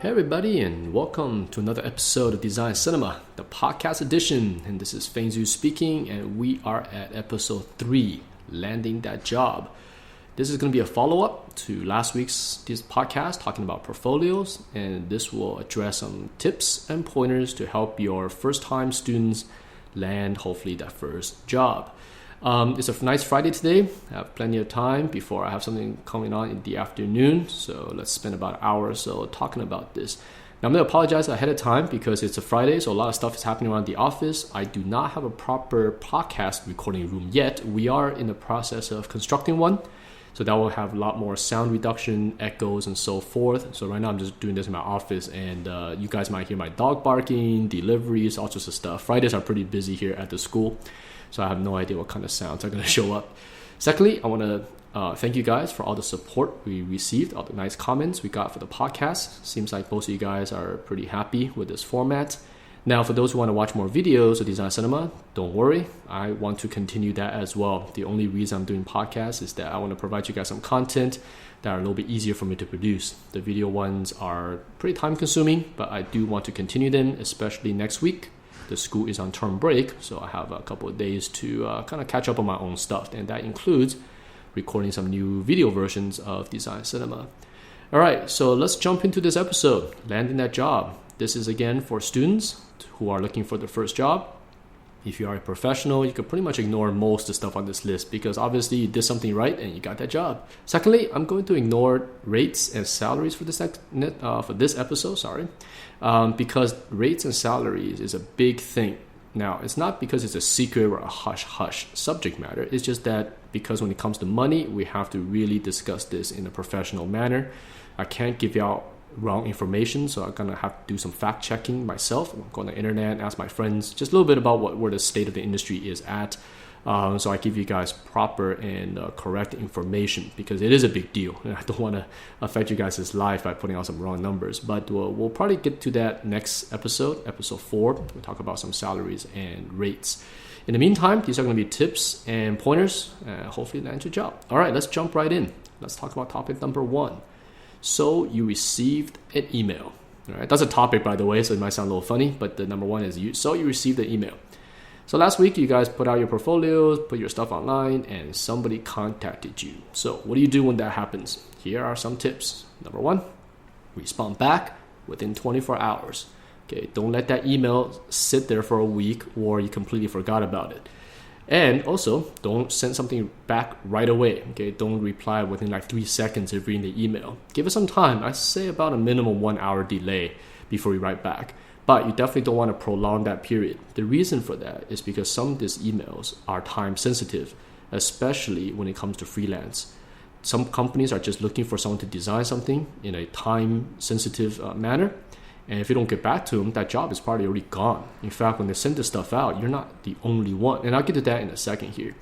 Hey everybody, and welcome to another episode of Design Cinema, the podcast edition. And this is Fengzu speaking, and we are at episode 3, Landing That Job. This is going to be a follow-up to last week's podcast talking about portfolios, and this will address some tips and pointers to help your first-time students land, hopefully, that first job. It's a nice Friday today. I have plenty of time before I have something coming on in the afternoon. So let's spend about an hour or so talking about this. Now I'm going to apologize ahead of time because it's a Friday, so a lot of stuff is happening around the office. I do not have a proper podcast recording room yet. We are in the process of constructing one. So that will have a lot more sound reduction, echoes, and so forth. So right now I'm just doing this in my office, and you guys might hear my dog barking, deliveries, all sorts of stuff. Fridays are pretty busy here at the school. So I have no idea what kind of sounds are going to show up. Secondly, I want to thank you guys for all the support we received, all the nice comments we got for the podcast. Seems like most of you guys are pretty happy with this format. Now, for those who want to watch more videos of Design Cinema, don't worry. I want to continue that as well. The only reason I'm doing podcasts is that I want to provide you guys some content that are a little bit easier for me to produce. The video ones are pretty time consuming, but I do want to continue them, especially next week. The school is on term break, so I have a couple of days to kind of catch up on my own stuff, and that includes recording some new video versions of Design Cinema. All right, so let's jump into this episode, Landing That Job. This is again for students who are looking for their first job. If you are a professional, you can pretty much ignore most of the stuff on this list because obviously you did something right and you got that job. Secondly, I'm going to ignore rates and salaries for this episode, because rates and salaries is a big thing. Now, it's not because it's a secret or a hush-hush subject matter. It's just that because when it comes to money, we have to really discuss this in a professional manner. I can't give you out wrong information, so I'm gonna have to do some fact checking myself. I'm going to the internet, ask my friends just a little bit about where the state of the industry is at, so I give you guys proper and correct information because it is a big deal, and I don't want to affect you guys' life by putting out some wrong numbers. But we'll probably get to that next episode 4. We'll talk about some salaries and rates. In the meantime, these are going to be tips and pointers, hopefully land your job. All right, let's jump right in. Let's talk about topic number 1. So you received an email. All right, that's a topic, by the way, so it might sound a little funny, but the number 1 is you received an email. So last week, you guys put out your portfolios, put your stuff online, and somebody contacted you. So what do you do when that happens? Here are some tips. Number 1, respond back within 24 hours. Okay, don't let that email sit there for a week or you completely forgot about it. And also, don't send something back right away. Okay, don't reply within like 3 seconds of reading the email. Give it some time. I say about a minimum 1 hour delay before you write back. But you definitely don't want to prolong that period. The reason for that is because some of these emails are time sensitive, especially when it comes to freelance. Some companies are just looking for someone to design something in a time sensitive manner. And if you don't get back to them, that job is probably already gone. In fact, when they send this stuff out, you're not the only one. And I'll get to that in a second here.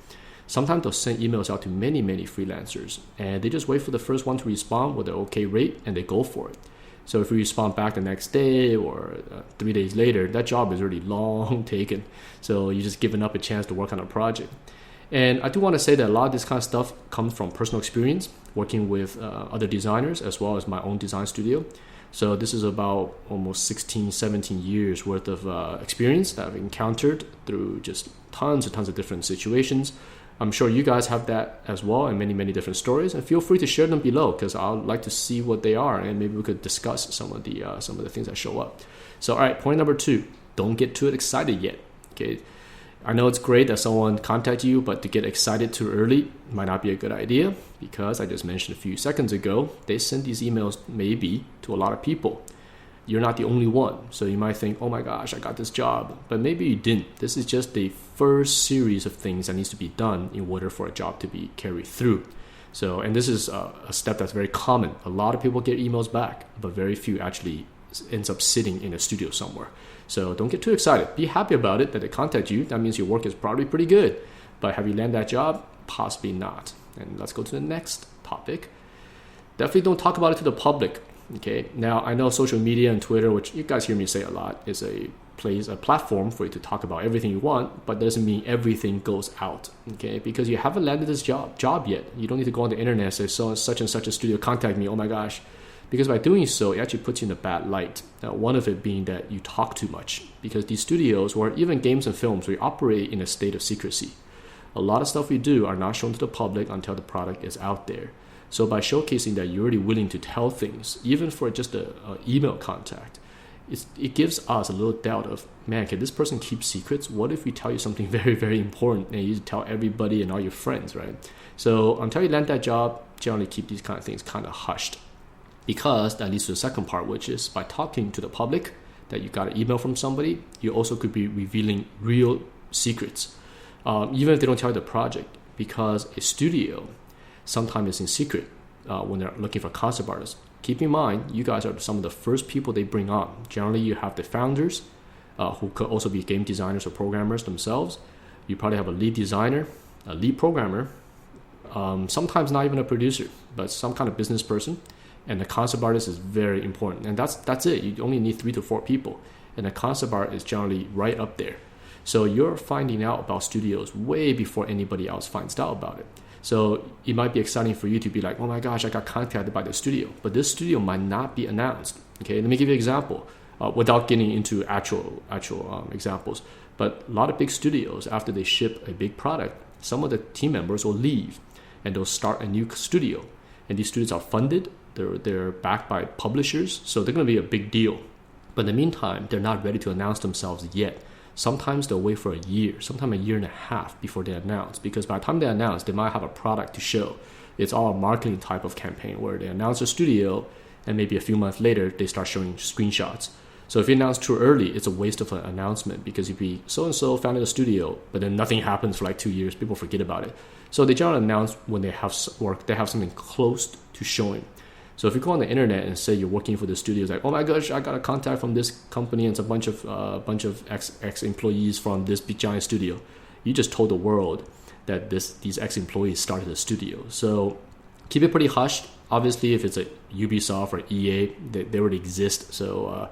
Sometimes they'll send emails out to many, many freelancers, and they just wait for the first one to respond with an okay rate, and they go for it. So if you respond back the next day or 3 days later, that job is already long taken. So you're just giving up a chance to work on a project. And I do want to say that a lot of this kind of stuff comes from personal experience, working with other designers as well as my own design studio. So this is about almost 16, 17 years worth of experience that I've encountered through just tons and tons of different situations. I'm sure you guys have that as well, and many, many different stories. And feel free to share them below because I'd like to see what they are, and maybe we could discuss some of the things that show up. So, all right, point number 2: don't get too excited yet. Okay, I know it's great that someone contacts you, but to get excited too early might not be a good idea because I just mentioned a few seconds ago, they send these emails maybe to a lot of people. You're not the only one. So you might think, oh my gosh, I got this job. But maybe you didn't. This is just the first series of things that needs to be done in order for a job to be carried through. So, and this is a step that's very common. A lot of people get emails back, but very few actually ends up sitting in a studio somewhere. So don't get too excited. Be happy about it that they contact you. That means your work is probably pretty good. But have you landed that job? Possibly not. And let's go to the next topic. Definitely don't talk about it to the public. Okay. Now I know social media and Twitter, which you guys hear me say a lot, is a platform for you to talk about everything you want, but doesn't mean everything goes out. Okay, because you haven't landed this job yet. You don't need to go on the internet and say, so such and such a studio contact me. Oh my gosh, because by doing so, it actually puts you in a bad light. One of it being that you talk too much, because these studios, or even games and films, we operate in a state of secrecy. A lot of stuff we do are not shown to the public until the product is out there. So by showcasing that you're already willing to tell things, even for just an email contact, it gives us a little doubt of, man, can this person keep secrets? What if we tell you something very, very important and you tell everybody and all your friends, right? So until you land that job, generally keep these kind of things kind of hushed. Because that leads to the second part, which is by talking to the public that you got an email from somebody, you also could be revealing real secrets, even if they don't tell you the project, because a studio sometimes is in secret when they're looking for concept artists. Keep in mind, you guys are some of the first people they bring on. Generally, you have the founders, who could also be game designers or programmers themselves. You probably have a lead designer, a lead programmer, sometimes not even a producer, but some kind of business person. And the concept artist is very important. And that's it. You only need 3 to 4 people. And the concept art is generally right up there. So you're finding out about studios way before anybody else finds out about it. So it might be exciting for you to be like, oh my gosh, I got contacted by the studio. But this studio might not be announced. Okay, let me give you an example without getting into actual examples. But a lot of big studios, after they ship a big product, some of the team members will leave and they'll start a new studio. And these studios are funded. They're backed by publishers, so they're going to be a big deal. But in the meantime, they're not ready to announce themselves yet. Sometimes they'll wait for a year, sometimes a year and a half before they announce, because by the time they announce, they might have a product to show. It's all a marketing type of campaign where they announce a studio and maybe a few months later, they start showing screenshots. So if you announce too early, it's a waste of an announcement, because if you so-and-so founded a studio, but then nothing happens for like 2 years, people forget about it. So they generally announce when they have work, they have something close to showing. So if you go on the internet and say you're working for the studio, it's like, oh my gosh, I got a contact from this company and it's a bunch of ex-employees from this big giant studio. You just told the world that these ex-employees started a studio. So keep it pretty hushed. Obviously, if it's a Ubisoft or EA, they already exist. So,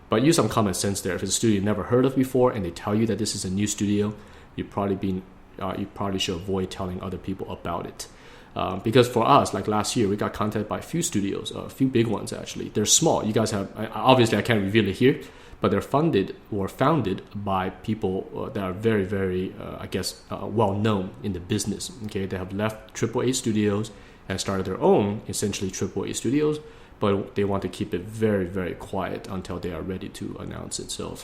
but use some common sense there. If it's a studio you've never heard of before and they tell you that this is a new studio, you probably should avoid telling other people about it. Because for us, like last year, we got contacted by a few studios, a few big ones actually. They're small. You guys have, obviously I can't reveal it here, but they're funded or founded by people that are very, very, well known in the business. Okay, they have left AAA studios and started their own, essentially AAA studios, but they want to keep it very, very quiet until they are ready to announce it. So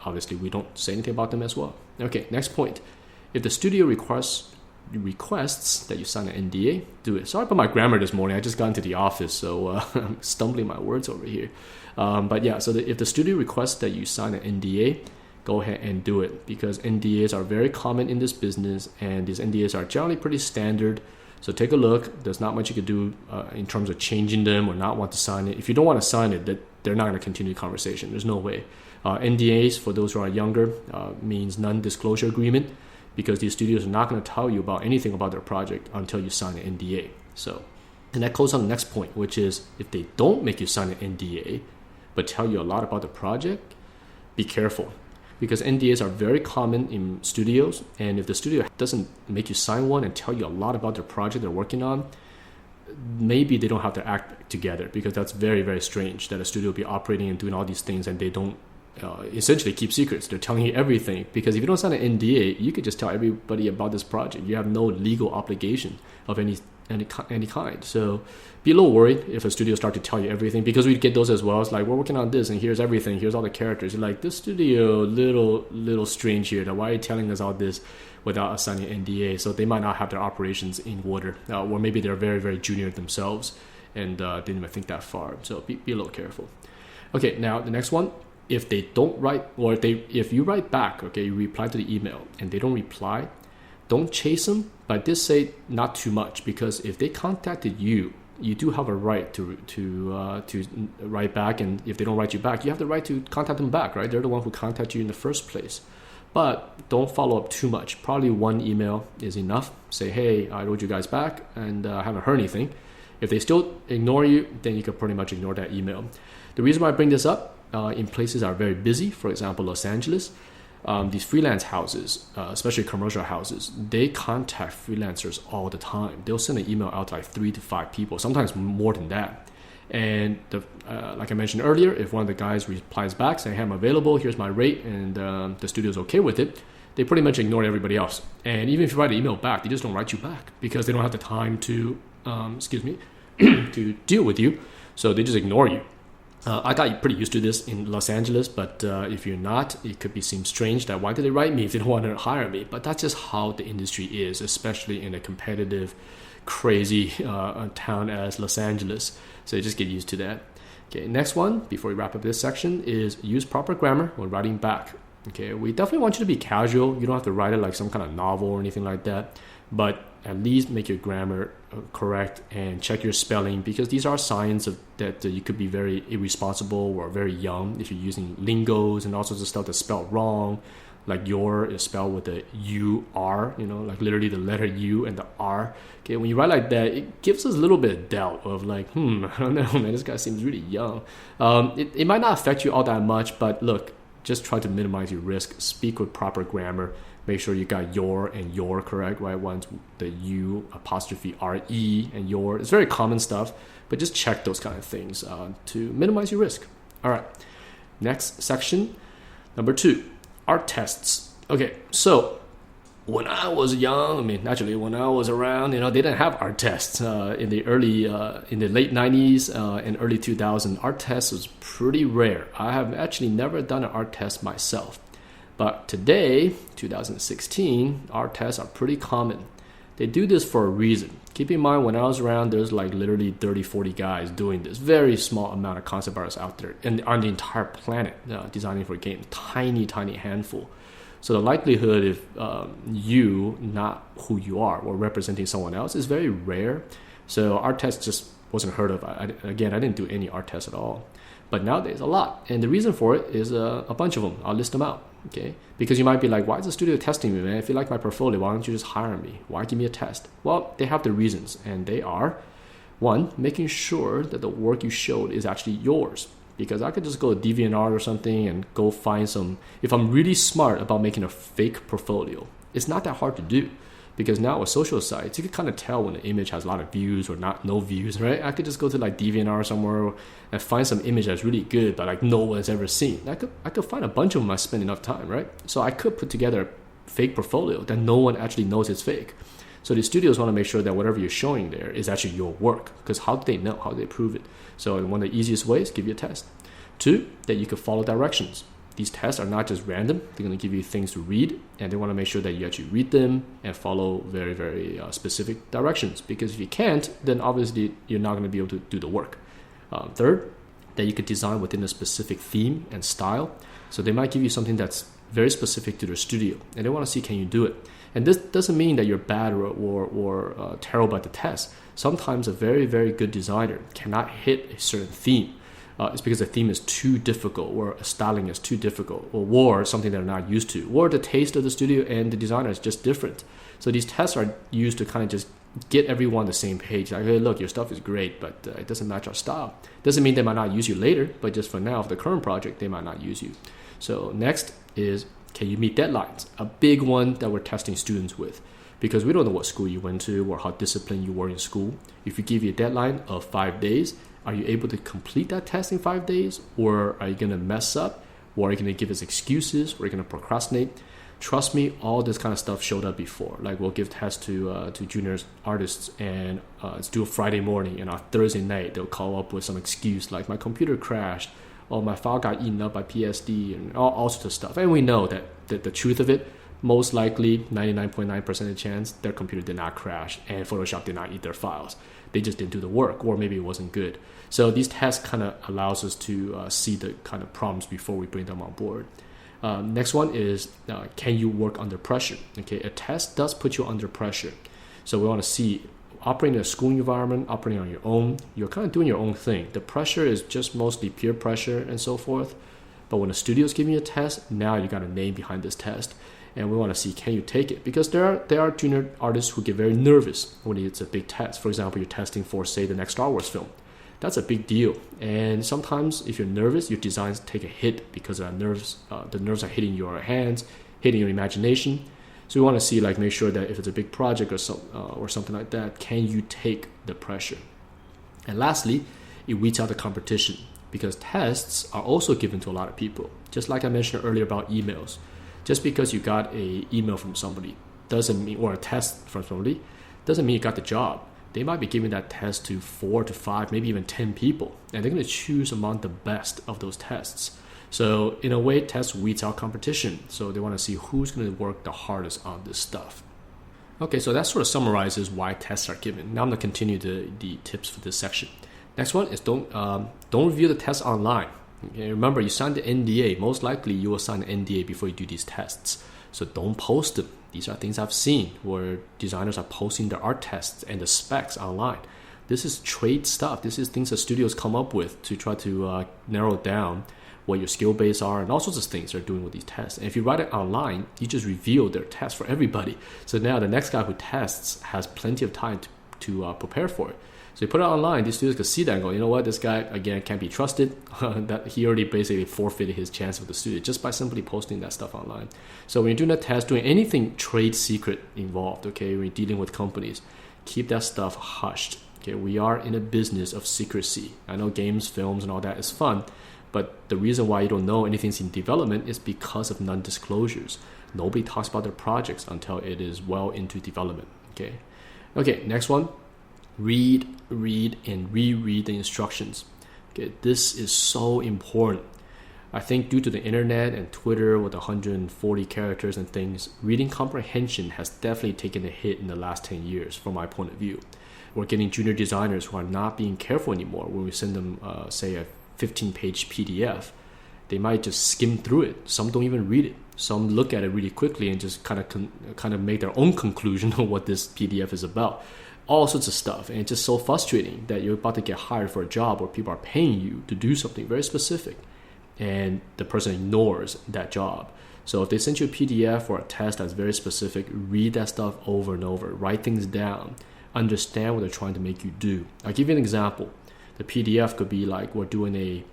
obviously we don't say anything about them as well. Okay, next point. If the studio requests that you sign an NDA, do it. Sorry about my grammar this morning. I just got into the office, so I'm stumbling my words over here. But yeah, so if the studio requests that you sign an NDA, go ahead and do it, because NDAs are very common in this business, and these NDAs are generally pretty standard. So take a look. There's not much you could do in terms of changing them or not want to sign it. If you don't want to sign it, they're not going to continue the conversation. There's no way. NDAs, for those who are younger, means non-disclosure agreement, because these studios are not going to tell you about anything about their project until you sign an NDA. So, and that goes on the next point, which is if they don't make you sign an NDA, but tell you a lot about the project, be careful. Because NDAs are very common in studios, and if the studio doesn't make you sign one and tell you a lot about their project they're working on, maybe they don't have their act together, because that's very, very strange that a studio will be operating and doing all these things and they don't essentially keep secrets. They're telling you everything, because if you don't sign an NDA, you could just tell everybody about this project. You have no legal obligation of any kind. So be a little worried if a studio start to tell you everything, because we get those as well. It's like, we're working on this and here's everything, here's all the characters. You're like, this studio little strange here. Why are you telling us all this without us signing an NDA? So they might not have their operations in order, or maybe they're very, very junior themselves and didn't even think that far. So be a little careful. Okay, now the next one. If they don't write, or if you write back, okay, you reply to the email and they don't reply, don't chase them, but just say not too much, because if they contacted you, you do have a right to write back, and if they don't write you back, you have the right to contact them back, right? They're the one who contacted you in the first place. But don't follow up too much. Probably one email is enough. Say, hey, I wrote you guys back and I haven't heard anything. If they still ignore you, then you can pretty much ignore that email. The reason why I bring this up, in places that are very busy, for example, Los Angeles, these freelance houses, especially commercial houses, they contact freelancers all the time. They'll send an email out to like 3 to 5 people, sometimes more than that. And like I mentioned earlier, if one of the guys replies back saying, hey, I'm available, here's my rate, and the studio's okay with it, they pretty much ignore everybody else. And even if you write an email back, they just don't write you back because they don't have the time to, to deal with you. So they just ignore you. I got pretty used to this in Los Angeles, but if you're not, it could seem strange that why did they write me if they don't want to hire me? But that's just how the industry is, especially in a competitive, crazy town as Los Angeles. So you just get used to that. Okay, next one, before we wrap up this section, is use proper grammar when writing back. Okay, we definitely want you to be casual. You don't have to write it like some kind of novel or anything like that, but at least make your grammar correct and check your spelling, because these are signs of that you could be very irresponsible or very young if you're using lingos and all sorts of stuff that's spelled wrong. Like your is spelled with the U-R, like literally the letter U and the R. Okay, when you write like that, it gives us a little bit of doubt of like, I don't know, man, this guy seems really young. It might not affect you all that much, but look, just try to minimize your risk. Speak with proper grammar. Make sure you got your and your correct, right? One's the U apostrophe R-E and your. It's very common stuff, but just check those kind of things to minimize your risk. All right, next section, number 2. Art tests. Okay, so when I was young, naturally when I was around, they didn't have art tests in the late 90s and early 2000s. Art tests was pretty rare. I have actually never done an art test myself, but today, 2016, art tests are pretty common. They do this for a reason. Keep in mind, when I was around, there's like literally 30, 40 guys doing this. Very small amount of concept artists out there and on the entire planet designing for a game. Tiny, tiny handful. So the likelihood if you, not who you are, or representing someone else is very rare. So art test just wasn't heard of. I didn't do any art tests at all. But nowadays, a lot. And the reason for it is a bunch of them. I'll list them out. Okay, because you might be like, why is the studio testing me, man? If you like my portfolio, why don't you just hire me? Why give me a test? Well, they have the reasons, and they are, 1, making sure that the work you showed is actually yours. Because I could just go to DeviantArt or something and go find some. If I'm really smart about making a fake portfolio, it's not that hard to do. Because now with social sites, you can kind of tell when the image has a lot of views or no views, right? I could just go to like DeviantArt somewhere and find some image that's really good, but like no one's ever seen. I could find a bunch of them. I spend enough time, right? So I could put together a fake portfolio that no one actually knows it's fake. So the studios want to make sure that whatever you're showing there is actually your work. Because how do they know? How do they prove it? So one of the easiest ways, give you a test. 2, that you can follow directions. These tests are not just random. They're going to give you things to read, and they want to make sure that you actually read them and follow very, very specific directions. Because if you can't, then obviously you're not going to be able to do the work. 3rd, that you could design within a specific theme and style. So they might give you something that's very specific to their studio, and they want to see, can you do it? And this doesn't mean that you're bad or terrible at the test. Sometimes a very, very good designer cannot hit a certain theme. It's because the theme is too difficult, or styling is too difficult, or something they're not used to, or the taste of the studio and the designer is just different. So these tests are used to kind of just get everyone on the same page. Like, hey, look, your stuff is great, but it doesn't match our style. Doesn't mean they might not use you later, but just for now, for the current project, they might not use you. So next is, can you meet deadlines? A big one that we're testing students with, because we don't know what school you went to or how disciplined you were in school. If you give you a deadline of 5 days, are you able to complete that test in 5 days? Or are you going to mess up? Or are you going to give us excuses? Or are you going to procrastinate? Trust me, all this kind of stuff showed up before. Like, we'll give tests to junior artists, and it's due Friday morning, and on Thursday night, they'll call up with some excuse like, my computer crashed, or my file got eaten up by PSD, and all sorts of stuff. And we know that the truth of it, most likely 99.9% of the chance, their computer did not crash, and Photoshop did not eat their files. They just didn't do the work, or maybe it wasn't good. So these tests kind of allows us to see the kind of problems before we bring them on board. Next one is, can you work under pressure? Okay, a test does put you under pressure. So we want to see, operating in a school environment, operating on your own, you're kind of doing your own thing. The pressure is just mostly peer pressure and so forth. But when a studio is giving you a test, now you got a name behind this test. And we want to see, can you take it? Because there are junior artists who get very nervous when it's a big test. For example, you're testing for, say, the next Star Wars film. That's a big deal. And sometimes if you're nervous, your designs take a hit because of nerves. The nerves are hitting your hands, hitting your imagination. So we want to see, like, make sure that if it's a big project or something like that, can you take the pressure? And lastly, it weeds out the competition, because tests are also given to a lot of people. Just like I mentioned earlier about emails. Just because you got an email from somebody doesn't mean, or a test from somebody, doesn't mean you got the job. They might be giving that test to 4 to 5, maybe even 10 people, and they're going to choose among the best of those tests. So in a way, tests weeds out competition. So they want to see who's going to work the hardest on this stuff. Okay, so that sort of summarizes why tests are given. Now I'm going to continue the tips for this section. Next one is don't review the test online. Okay, remember, you signed the NDA. Most likely you will sign an NDA before you do these tests. So don't post them. These are things I've seen where designers are posting their art tests and the specs online. This is trade stuff. This is things that studios come up with to try to narrow down what your skill base are, and all sorts of things they're doing with these tests. And if you write it online, you just reveal their test for everybody. So now the next guy who tests has plenty of time to prepare for it. So you put it online, these students can see that and go, you know what, this guy, again, can't be trusted. That he already basically forfeited his chance with the student just by simply posting that stuff online. So when you're doing a test, doing anything trade secret involved, okay, when you're dealing with companies, keep that stuff hushed. Okay, we are in a business of secrecy. I know games, films, and all that is fun, but the reason why you don't know anything's in development is because of non-disclosures. Nobody talks about their projects until it is well into development. Okay, next one. Read, and reread the instructions. Okay, this is so important. I think due to the internet and Twitter with 140 characters and things, reading comprehension has definitely taken a hit in the last 10 years from my point of view. We're getting junior designers who are not being careful anymore. When we send them, say, a 15-page PDF, they might just skim through it. Some don't even read it. Some look at it really quickly and just kind of make their own conclusion on what this PDF is about. All sorts of stuff, and it's just so frustrating that you're about to get hired for a job where people are paying you to do something very specific, and the person ignores that job. So if they send you a PDF or a test that's very specific, read that stuff over and over, write things down, understand what they're trying to make you do. I'll give you an example. The PDF could be like, we're doing a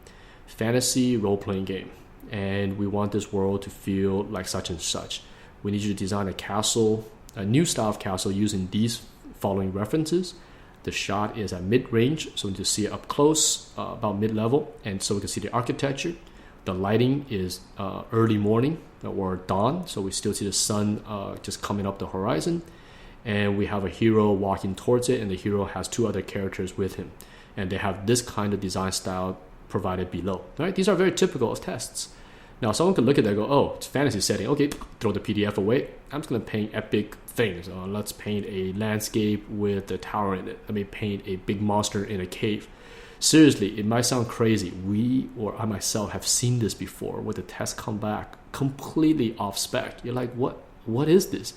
fantasy role-playing game, and we want this world to feel like such and such. We need you to design a castle, a new style of castle using these following references. The shot is at mid-range, so we need to see it up close, about mid-level, and so we can see the architecture. The lighting is early morning or dawn, so we still see the sun just coming up the horizon. And we have a hero walking towards it, and the hero has 2 other characters with him. And they have this kind of design style provided below. Right? These are very typical of tests. Now, someone could look at that and go, oh, it's fantasy setting. Okay, throw the PDF away. I'm just going to paint epic things. Let's paint a landscape with a tower in it. Let me paint a big monster in a cave. Seriously, it might sound crazy. We, or I myself, have seen this before where the tests come back completely off spec. You're like, what is this?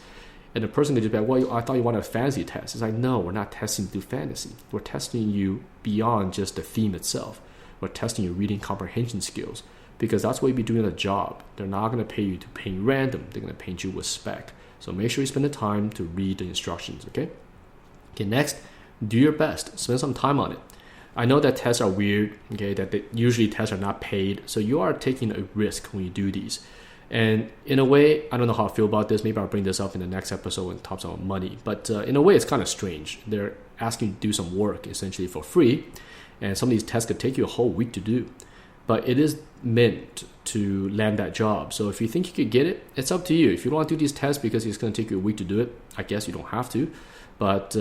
And the person could just be like, well, I thought you wanted a fantasy test. It's like, no, we're not testing you through fantasy. We're testing you beyond just the theme itself. We're testing your reading comprehension skills, because that's what you'd be doing at a job. They're not going to pay you to paint random. They're going to paint you with spec. So make sure you spend the time to read the instructions, okay? Okay, next, do your best. Spend some time on it. I know that tests are weird, okay, that usually tests are not paid. So you are taking a risk when you do these. And in a way, I don't know how I feel about this. Maybe I'll bring this up in the next episode when it talks about money. But in a way, it's kind of strange. They're asking you to do some work essentially for free. And some of these tests could take you a whole week to do. But it is meant to land that job. So if you think you could get it, it's up to you. If you don't want to do these tests because it's going to take you a week to do it, I guess you don't have to. But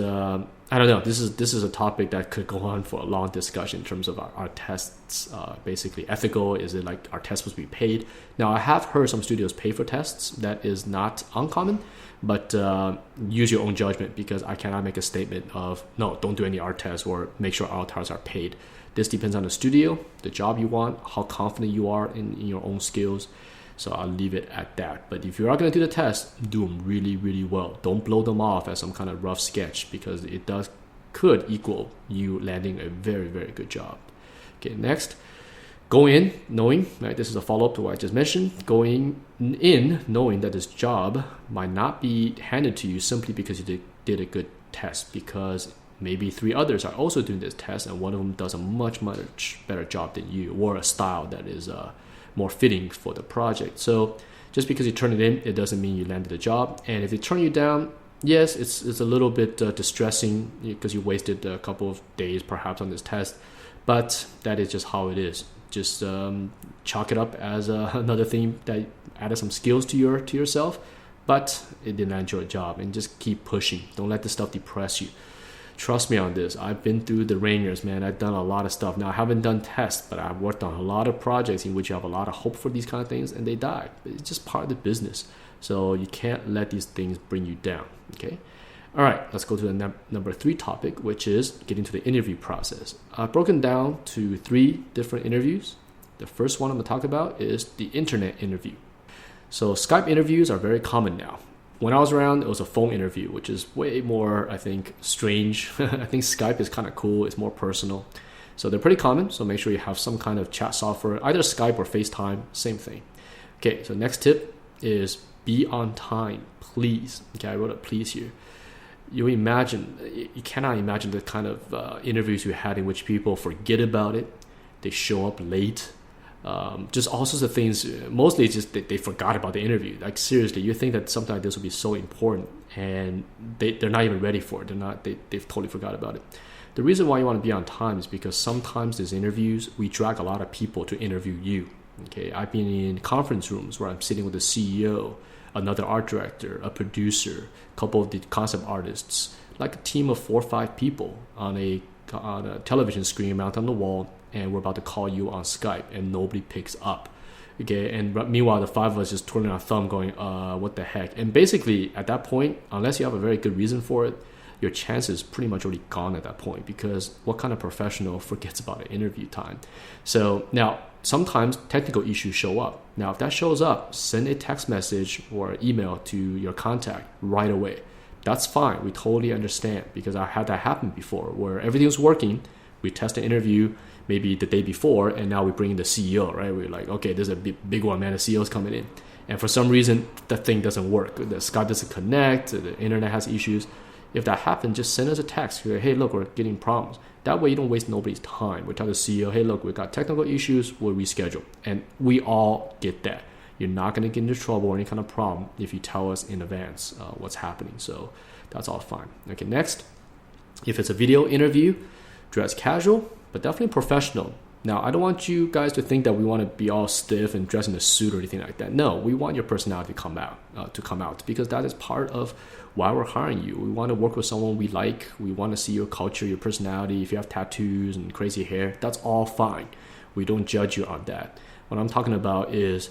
I don't know. This is a topic that could go on for a long discussion in terms of our tests. Basically, ethical. Is it like our tests supposed to be paid? Now, I have heard some studios pay for tests. That is not uncommon. But use your own judgment, because I cannot make a statement of, no, don't do any art tests or make sure art tests are paid. This depends on the studio, the job you want, how confident you are in your own skills. So I'll leave it at that. But if you are going to do the test, do them really, really well. Don't blow them off as some kind of rough sketch, because it could equal you landing a very, very good job. Okay, next. Go in knowing, right, this is a follow-up to what I just mentioned, going in knowing that this job might not be handed to you simply because you did a good test, because maybe 3 others are also doing this test and one of them does a much, much better job than you, or a style that is more fitting for the project. So just because you turn it in, it doesn't mean you landed the job. And if they turn you down, yes, it's a little bit distressing because you wasted a couple of days perhaps on this test. But that is just how it is. Just chalk it up as another thing that added some skills to yourself, but it did not enjoy a job, and just keep pushing. Don't let this stuff depress you. Trust me on this. I've been through the ringers, man. I've done a lot of stuff. Now, I haven't done tests, but I've worked on a lot of projects in which you have a lot of hope for these kind of things, and they die. It's just part of the business. So you can't let these things bring you down, okay? All right, let's go to the number 3 topic, which is getting to the interview process. I've broken down to 3 different interviews. The first one I'm going to talk about is the internet interview. So Skype interviews are very common now. When I was around, it was a phone interview, which is way more, I think, strange. I think Skype is kind of cool. It's more personal. So they're pretty common. So make sure you have some kind of chat software, either Skype or FaceTime, same thing. Okay, so next tip is be on time, please. Okay, I wrote a please here. You cannot imagine the kind of interviews you had in which people forget about it. They show up late. Just all sorts of things. Mostly it's just they forgot about the interview. Like seriously, you think that something like this would be so important, and they're not even ready for it. They've totally forgot about it. The reason why you want to be on time is because sometimes these interviews, we drag a lot of people to interview you. Okay, I've been in conference rooms where I'm sitting with the CEO, another art director, a producer, a couple of the concept artists, like a team of 4 or 5 people on a television screen mounted on the wall, and we're about to call you on Skype, and nobody picks up. Okay, and meanwhile, the 5 of us just twirling our thumb going, what the heck? And basically, at that point, unless you have a very good reason for it, your chance is pretty much already gone at that point, because what kind of professional forgets about an interview time? So now, sometimes technical issues show up. Now, if that shows up, send a text message or email to your contact right away. That's fine. We totally understand, because I had that happen before where everything's working. We test an interview maybe the day before, and now we bring in the CEO, right? We're like, okay, there's a big one, man. The CEO's coming in. And for some reason, that thing doesn't work. The Skype doesn't connect. The internet has issues. If that happens, just send us a text. You're like, hey, look, we're getting problems. That way you don't waste nobody's time. We tell the CEO, hey, look, we've got technical issues. We'll reschedule. And we all get that. You're not going to get into trouble or any kind of problem if you tell us in advance what's happening. So that's all fine. Okay, next, if it's a video interview, dress casual, but definitely professional. Now, I don't want you guys to think that we want to be all stiff and dress in a suit or anything like that. No, we want your personality to come out, because that is part of why we're hiring you. We want to work with someone we like. We want to see your culture, your personality. If you have tattoos and crazy hair, that's all fine. We don't judge you on that. What I'm talking about is,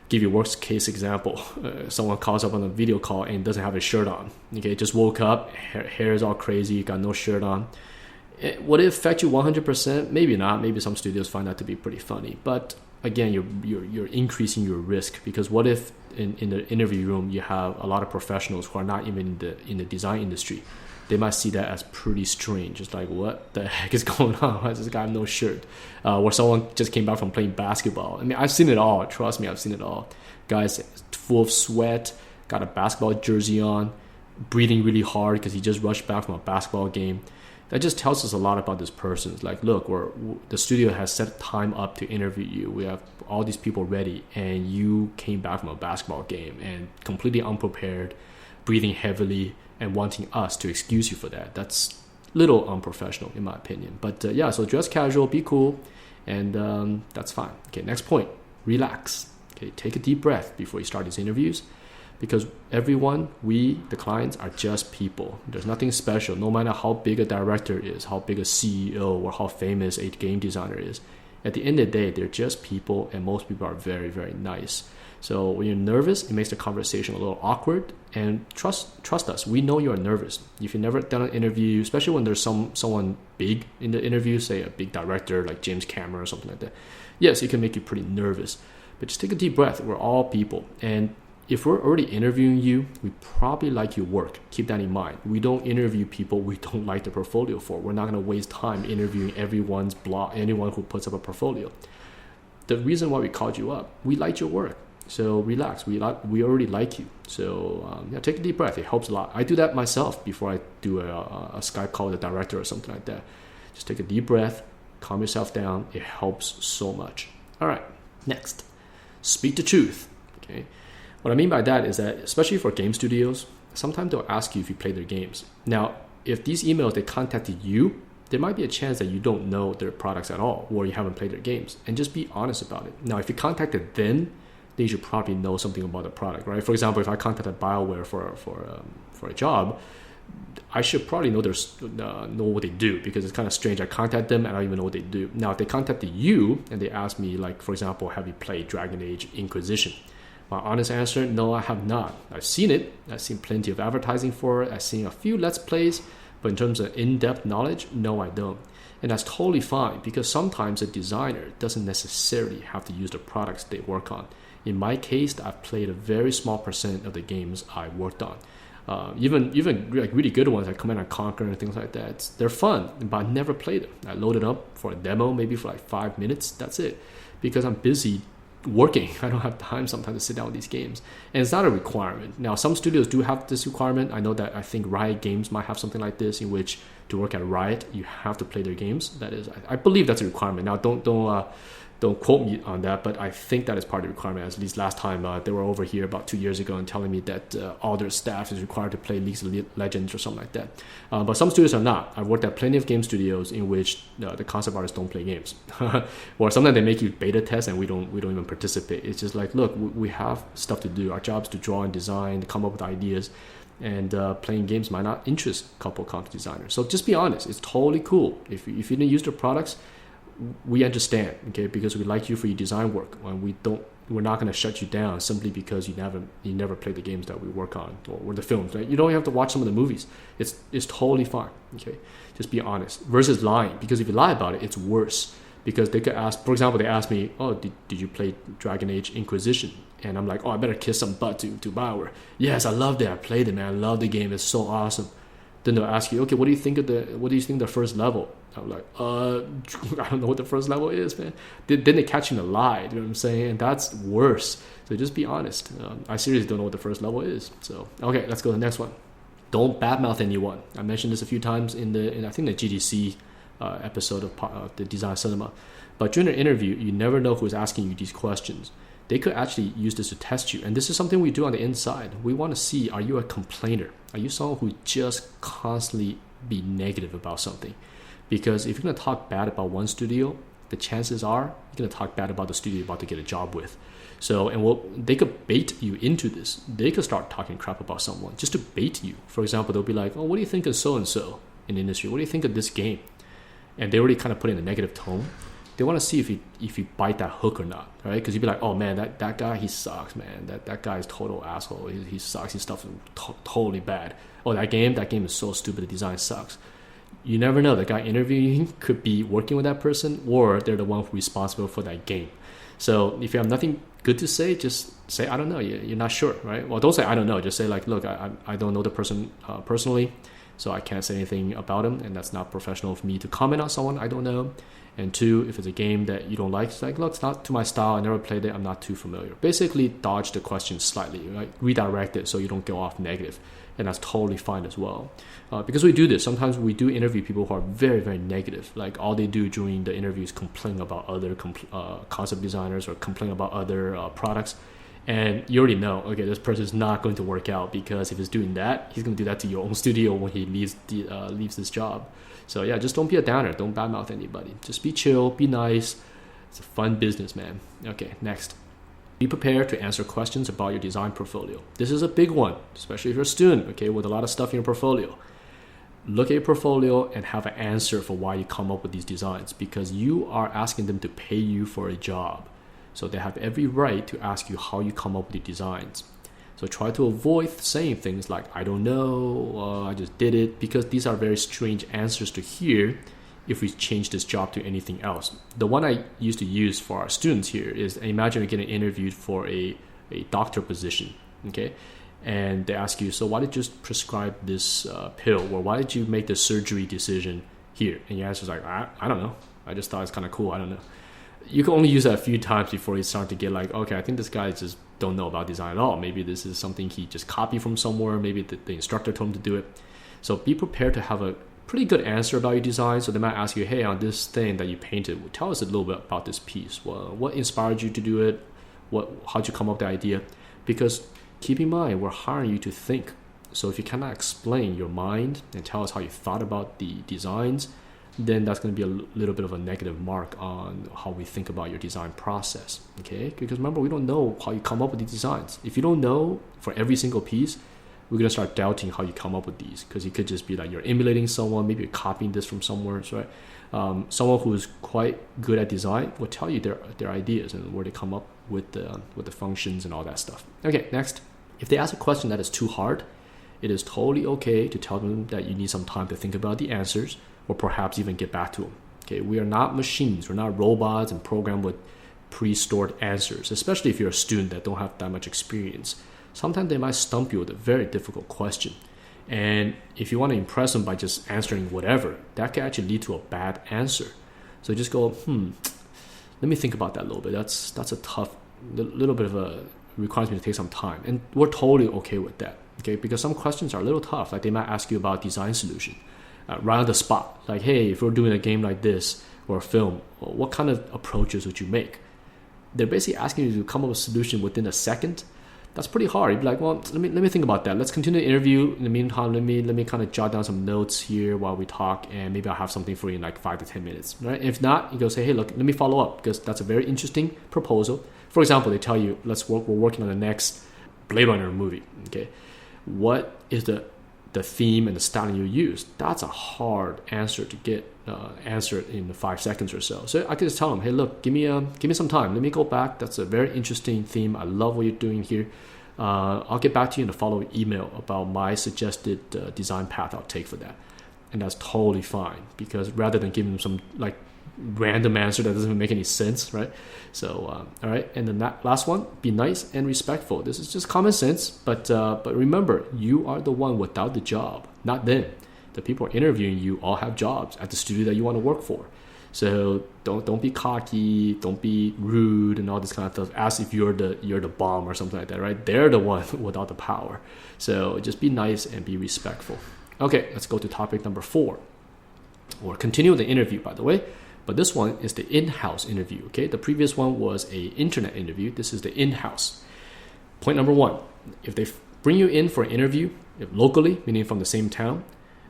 give you a worst case example. Someone calls up on a video call and doesn't have a shirt on. Okay, just woke up, hair is all crazy, got no shirt on. Would it affect you 100%? Maybe not. Maybe some studios find that to be pretty funny. But again, you're increasing your risk, because what if in the interview room you have a lot of professionals who are not even in the design industry? They might see that as pretty strange. It's like, what the heck is going on? Why does this guy have no shirt? Or someone just came back from playing basketball. I mean, I've seen it all. Trust me, I've seen it all. Guys full of sweat, got a basketball jersey on, breathing really hard because he just rushed back from a basketball game. That just tells us a lot about this person. It's like, look, the studio has set time up to interview you. We have all these people ready, and you came back from a basketball game and completely unprepared, breathing heavily, and wanting us to excuse you for that. That's little unprofessional, in my opinion. But yeah, so dress casual, be cool, and that's fine. Okay, next point, relax. Okay, take a deep breath before you start these interviews. Because everyone, the clients, are just people. There's nothing special, no matter how big a director is, how big a CEO, or how famous a game designer is. At the end of the day, they're just people, and most people are very, very nice. So when you're nervous, it makes the conversation a little awkward. And trust us, we know you're nervous. If you've never done an interview, especially when there's someone big in the interview, say a big director like James Cameron or something like that, yes, it can make you pretty nervous. But just take a deep breath. We're all people. And if we're already interviewing you, we probably like your work. Keep that in mind. We don't interview people we don't like the portfolio for. We're not going to waste time interviewing anyone who puts up a portfolio. The reason why we called you up, we liked your work. So relax. We already like you. So take a deep breath. It helps a lot. I do that myself before I do a Skype call with a director or something like that. Just take a deep breath, calm yourself down. It helps so much. All right, next, speak the truth. Okay. What I mean by that is that, especially for game studios, sometimes they'll ask you if you play their games. Now, if these emails, they contacted you, there might be a chance that you don't know their products at all, or you haven't played their games, and just be honest about it. Now, if you contacted them, then you should probably know something about the product, right? For example, if I contacted BioWare for a job, I should probably know what they do, because it's kind of strange. I contact them and I don't even know what they do. Now, if they contacted you and they ask me, like, for example, have you played Dragon Age Inquisition? My honest answer, no, I have not. I've seen it. I've seen plenty of advertising for it. I've seen a few Let's Plays, but in terms of in-depth knowledge, no, I don't. And that's totally fine, because sometimes a designer doesn't necessarily have to use the products they work on. In my case, I've played a very small percent of the games I worked on. Even like really good ones like Command & Conquer and things like that, they're fun, but I never played them. I load it up for a demo, maybe for like 5 minutes, that's it. Because I'm busy working, I don't have time sometimes to sit down with these games. And it's not a requirement. Now, some studios do have this requirement. I know that I think Riot Games might have something like this, in which to work at Riot, you have to play their games. That is, I believe that's a requirement. Now, don't quote me on that, but I think that is part of the requirement. At least last time they were over here about 2 years ago and telling me that all their staff is required to play League of Legends or something like that. But some studios are not. I've worked at plenty of game studios in which the concept artists don't play games, or sometimes they make you beta test and we don't even participate. It's just like, look, we have stuff to do. Our job is to draw and design, to come up with ideas, and playing games might not interest a couple of content designers. So just be honest. It's totally cool. If you didn't use their products, we understand, okay, because we like you for your design work, and we're not going to shut you down simply because you never played the games that we work on, or the films, right? You don't have to watch some of the movies. It's totally fine, okay? Just be honest versus lying, because if you lie about it, it's worse, because they could ask, for example, they asked me, oh, did you play Dragon Age Inquisition? And I'm like, oh, I better kiss some butt to BioWare. Yes, I loved it. I played it, man. I love the game. It's so awesome. Then they'll ask you, okay, what do you think the first level? I'm like, I don't know what the first level is, man. Then they catch you in a lie, you know what I'm saying? And that's worse. So just be honest. I seriously don't know what the first level is. So, okay, let's go to the next one. Don't badmouth anyone. I mentioned this a few times in I think the GDC episode of the Design Cinema. But during an interview, you never know who's asking you these questions. They could actually use this to test you. And this is something we do on the inside. We want to see, are you a complainer? Are you someone who just constantly be negative about something? Because if you're going to talk bad about one studio, the chances are you're going to talk bad about the studio you're about to get a job with. So, they could bait you into this. They could start talking crap about someone just to bait you. For example, they'll be like, oh, what do you think of so-and-so in the industry? What do you think of this game? And they already kind of put in a negative tone. They want to see if you bite that hook or not, right? Because you'd be like, oh man, that guy, he sucks, man. That guy is total asshole. He sucks. His stuff is totally bad. Oh, that game is so stupid. The design sucks. You never know. The guy interviewing could be working with that person, or they're the one who's responsible for that game. So if you have nothing good to say, just say, I don't know. You're not sure, right? Well, don't say, I don't know. Just say, like, look, I don't know the person personally, so I can't say anything about him, and that's not professional for me to comment on someone I don't know. And two, if it's a game that you don't like, it's like, look, it's not to my style. I never played it. I'm not too familiar. Basically, dodge the question slightly, right? Redirect it so you don't go off negative. And that's totally fine as well. Because we do this. Sometimes we do interview people who are very, very negative. Like, all they do during the interview is complain about other concept designers, or complain about other products. And you already know, okay, this person is not going to work out, because if he's doing that, he's going to do that to your own studio when he leaves this job. So yeah, just don't be a downer. Don't badmouth anybody. Just be chill, be nice. It's a fun business, man. Okay, next. Be prepared to answer questions about your design portfolio. This is a big one, especially if you're a student, okay, with a lot of stuff in your portfolio. Look at your portfolio and have an answer for why you come up with these designs, because you are asking them to pay you for a job. So they have every right to ask you how you come up with the designs. So try to avoid saying things like, I don't know, I just did it, because these are very strange answers to hear if we change this job to anything else. The one I used to use for our students here is, imagine you're getting interviewed for a doctor position, okay? And they ask you, so why did you prescribe this pill? Or why did you make the surgery decision here? And your answer is like, I don't know. I just thought it's kind of cool. I don't know. You can only use that a few times before you start to get like, okay, I think this guy just don't know about design at all. Maybe this is something he just copied from somewhere. Maybe the instructor told him to do it. So be prepared to have a pretty good answer about your design. So they might ask you, hey, on this thing that you painted, tell us a little bit about this piece. Well, what inspired you to do it? How'd you come up with the idea? Because keep in mind, we're hiring you to think. So if you cannot explain your mind and tell us how you thought about the designs, then that's going to be a little bit of a negative mark on how we think about your design process, okay? Because remember, we don't know how you come up with these designs. If you don't know for every single piece, we're going to start doubting how you come up with these, because it could just be like you're emulating someone, maybe you're copying this from somewhere, right? Someone who's quite good at design will tell you their ideas and where they come up with the functions and all that stuff. Okay, next. If they ask a question that is too hard, it is totally okay to tell them that you need some time to think about the answers, or perhaps even get back to them. Okay, we are not machines. We're not robots and programmed with pre-stored answers, especially if you're a student that don't have that much experience. Sometimes they might stump you with a very difficult question. And if you want to impress them by just answering whatever, that can actually lead to a bad answer. So just go, let me think about that a little bit. That's a tough, little bit of a, requires me to take some time. And we're totally okay with that, okay? Because some questions are a little tough. Like they might ask you about design solution. Right on the spot, like, hey, if we're doing a game like this or a film, what kind of approaches would you make? They're basically asking you to come up with a solution within a second. That's pretty hard. You'd be like, well, let me think about that. Let's continue the interview. In the meantime, let me kind of jot down some notes here while we talk, and maybe I'll have something for you in like 5 to 10 minutes. Right? If not, you go say, hey, look, let me follow up, because that's a very interesting proposal. For example, they tell you, we're working on the next Blade Runner movie. Okay, what is the theme and the styling you use? That's a hard answer to get answered in 5 seconds or so. So I could just tell them, hey, look, give me some time. Let me go back. That's a very interesting theme. I love what you're doing here. I'll get back to you in the following email about my suggested design path I'll take for that. And that's totally fine, because rather than giving them some like random answer that doesn't even make any sense, right? So all right, and then that last one, be nice and respectful. This is just common sense, but remember, you are the one without the job, not them. The people interviewing you all have jobs at the studio that you want to work for. So don't be cocky, don't be rude and all this kind of stuff, as if you're the bomb or something like that, right? They're the one without the power. So just be nice and be respectful. Okay, let's go to topic number 4. Or continue the interview, by the way. But this one is the in-house interview, okay? The previous one was a internet interview. This is the in-house. Point number 1, if they bring you in for an interview, if locally, meaning from the same town,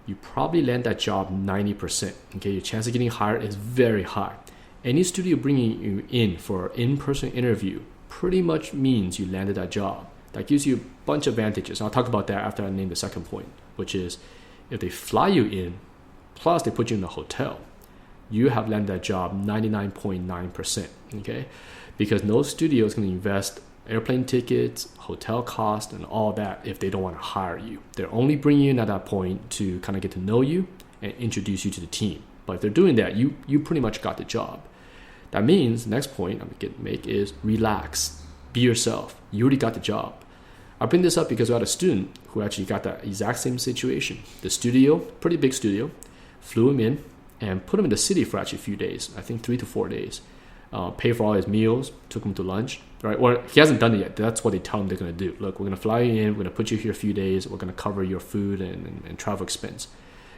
you probably land that job 90%, okay? Your chance of getting hired is very high. Any studio bringing you in for an in-person interview pretty much means you landed that job. That gives you a bunch of advantages. I'll talk about that after I name the second point, which is if they fly you in, plus they put you in a hotel, you have landed that job 99.9%, okay? Because no studio is going to invest airplane tickets, hotel cost, and all that if they don't want to hire you. They're only bringing you in at that point to kind of get to know you and introduce you to the team. But if they're doing that, you pretty much got the job. That means the next point I'm going to make is relax. Be yourself. You already got the job. I bring this up because I had a student who actually got that exact same situation. The studio, pretty big studio, flew him in and put him in the city for actually a few days, I think 3 to 4 days. Pay for all his meals, took him to lunch, right? Or he hasn't done it yet. That's what they tell him they're going to do. Look, we're going to fly you in. We're going to put you here a few days. We're going to cover your food and travel expense.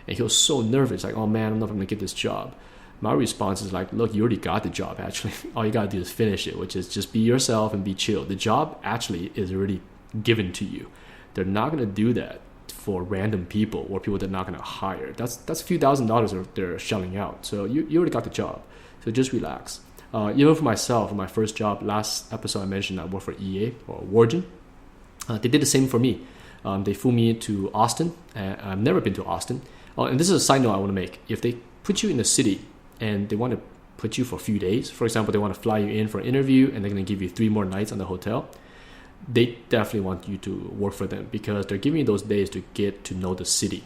And he was so nervous, like, oh man, I'm not going to get this job. My response is like, look, you already got the job, actually. All you got to do is finish it, which is just be yourself and be chill. The job actually is already given to you. They're not going to do that for random people or people they're not going to hire. That's a few $1,000s they're shelling out. So you already got the job. So just relax. Even for myself, for my first job, last episode I mentioned I worked for EA or Warden. They did the same for me. They flew me to Austin. I've never been to Austin. And this is a side note I want to make. If they put you in the city and they want to put you for a few days, for example, they want to fly you in for an interview and they're going to give you 3 more nights on the hotel, they definitely want you to work for them because they're giving you those days to get to know the city.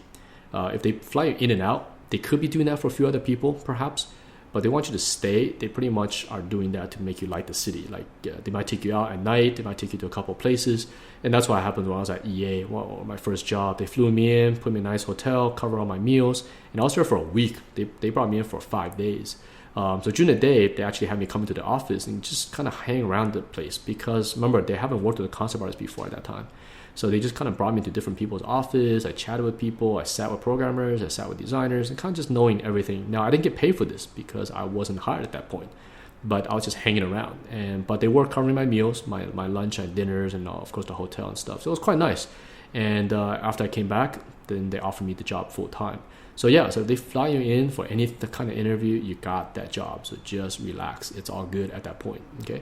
If they fly you in and out, they could be doing that for a few other people, perhaps, but they want you to stay. They pretty much are doing that to make you like the city. Like they might take you out at night, they might take you to a couple of places, and that's what happened when I was at EA, my first job. They flew me in, put me in a nice hotel, covered all my meals, and I was there for a week. They brought me in for 5 days. So during the day, they actually had me come into the office and just kind of hang around the place because, remember, they haven't worked with a concept artist before at that time. So they just kind of brought me to different people's office. I chatted with people. I sat with programmers. I sat with designers and kind of just knowing everything. Now, I didn't get paid for this because I wasn't hired at that point, but I was just hanging around. But they were covering my meals, my lunch and dinners and, of course, the hotel and stuff. So it was quite nice. And after I came back, then they offered me the job full time. So yeah, so if they fly you in for any kind of interview, you got that job. So just relax. It's all good at that point. Okay.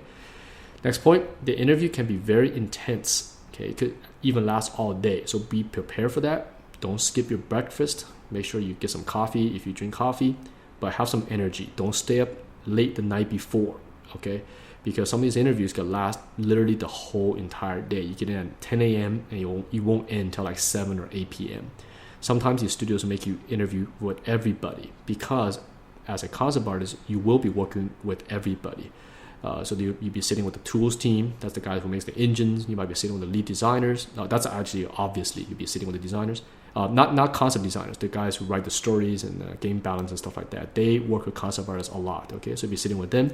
Next point, the interview can be very intense. Okay, it could even last all day. So be prepared for that. Don't skip your breakfast. Make sure you get some coffee if you drink coffee, but have some energy. Don't stay up late the night before. Okay, because some of these interviews can last literally the whole entire day. You get in at 10 a.m. and you won't end until like 7 or 8 p.m. Sometimes these studios will make you interview with everybody because as a concept artist, you will be working with everybody. So you'll be sitting with the tools team. That's the guy who makes the engines. You might be sitting with the lead designers. That's actually obviously you'll be sitting with the designers. Not concept designers, the guys who write the stories and game balance and stuff like that. They work with concept artists a lot. Okay, so you'll be sitting with them.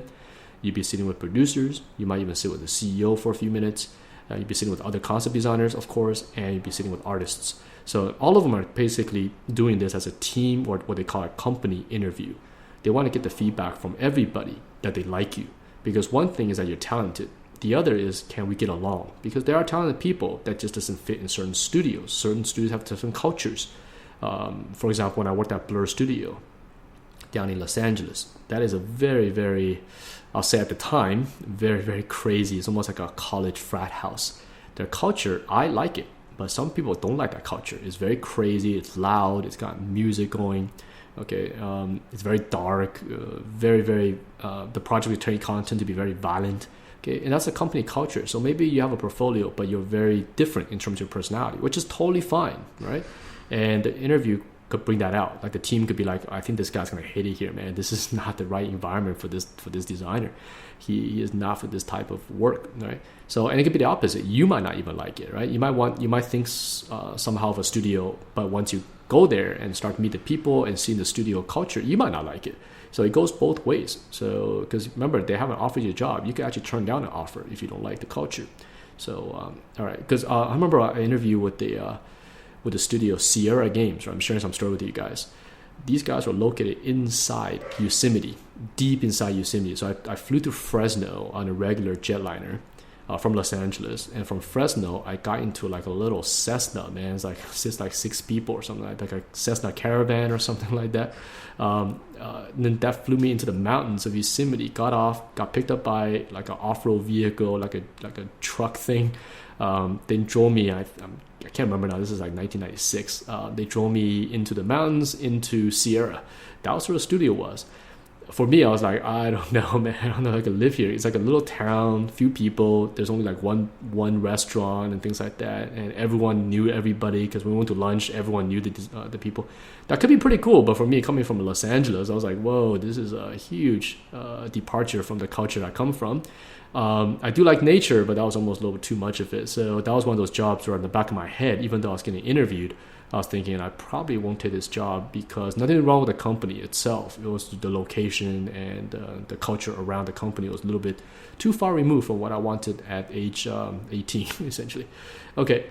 You'll be sitting with producers. You might even sit with the CEO for a few minutes. You'll be sitting with other concept designers, of course, and you'll be sitting with artists. So all of them are basically doing this as a team or what they call a company interview. They want to get the feedback from everybody that they like you. Because one thing is that you're talented. The other is, can we get along? Because there are talented people that just doesn't fit in certain studios. Certain studios have different cultures. For example, when I worked at Blur Studio down in Los Angeles, that is a very, very, I'll say at the time, very, very crazy. It's almost like a college frat house. Their culture, I like it, but some people don't like that culture. It's very crazy. It's loud. It's got music going. Okay, it's very dark, very, very, the project is turning content to be very violent. Okay, and that's a company culture. So maybe you have a portfolio, but you're very different in terms of your personality, which is totally fine, right? And the interview could bring that out. Like the team could be like, I think this guy's gonna hate it here, man. This is not the right environment for this designer. He is not for this type of work, right? So, and it could be the opposite. You might not even like it, right? You might think somehow of a studio, but once you go there and start to meet the people and see the studio culture, you might not like it. So it goes both ways. So, because remember, they haven't offered you a job. You can actually turn down an offer if you don't like the culture. So, all right. Because I remember I interviewed with the studio Sierra Games. Right? I'm sharing some story with you guys. These guys were located inside Yosemite, deep inside Yosemite. So I flew to Fresno on a regular jetliner from Los Angeles, and from Fresno I got into like a little Cessna, man. It's like 6 people or something like a Cessna Caravan or something like that. And then that flew me into the mountains of Yosemite. Got picked up by like an off-road vehicle, like a truck thing. Then drove me. I can't remember now. This is like 1996. They drove me into the mountains, into Sierra. That was where the studio was. For me, I was like, I don't know, man. I don't know if I could live here. It's like a little town, few people. There's only like one restaurant and things like that. And everyone knew everybody because when we went to lunch, everyone knew the people. That could be pretty cool. But for me, coming from Los Angeles, I was like, whoa, this is a huge departure from the culture I come from. I do like nature, but that was almost a little bit too much of it. So that was one of those jobs where in the back of my head, even though I was getting interviewed, I was thinking I probably won't take this job because nothing wrong with the company itself. It was the location and the culture around the company was a little bit too far removed from what I wanted at age 18, essentially. Okay,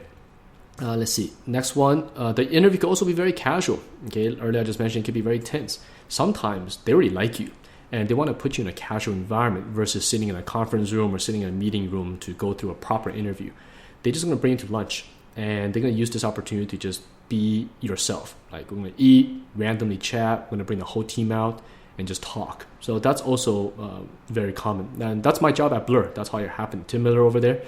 let's see. Next one, the interview could also be very casual. Okay, earlier I just mentioned it could be very tense. Sometimes they really like you and they want to put you in a casual environment versus sitting in a conference room or sitting in a meeting room to go through a proper interview. They're just going to bring you to lunch and they're going to use this opportunity to just be yourself. Like, we're going to eat, randomly chat, we're going to bring the whole team out and just talk. So that's also very common. And that's my job at Blur. That's how it happened. Tim Miller over there.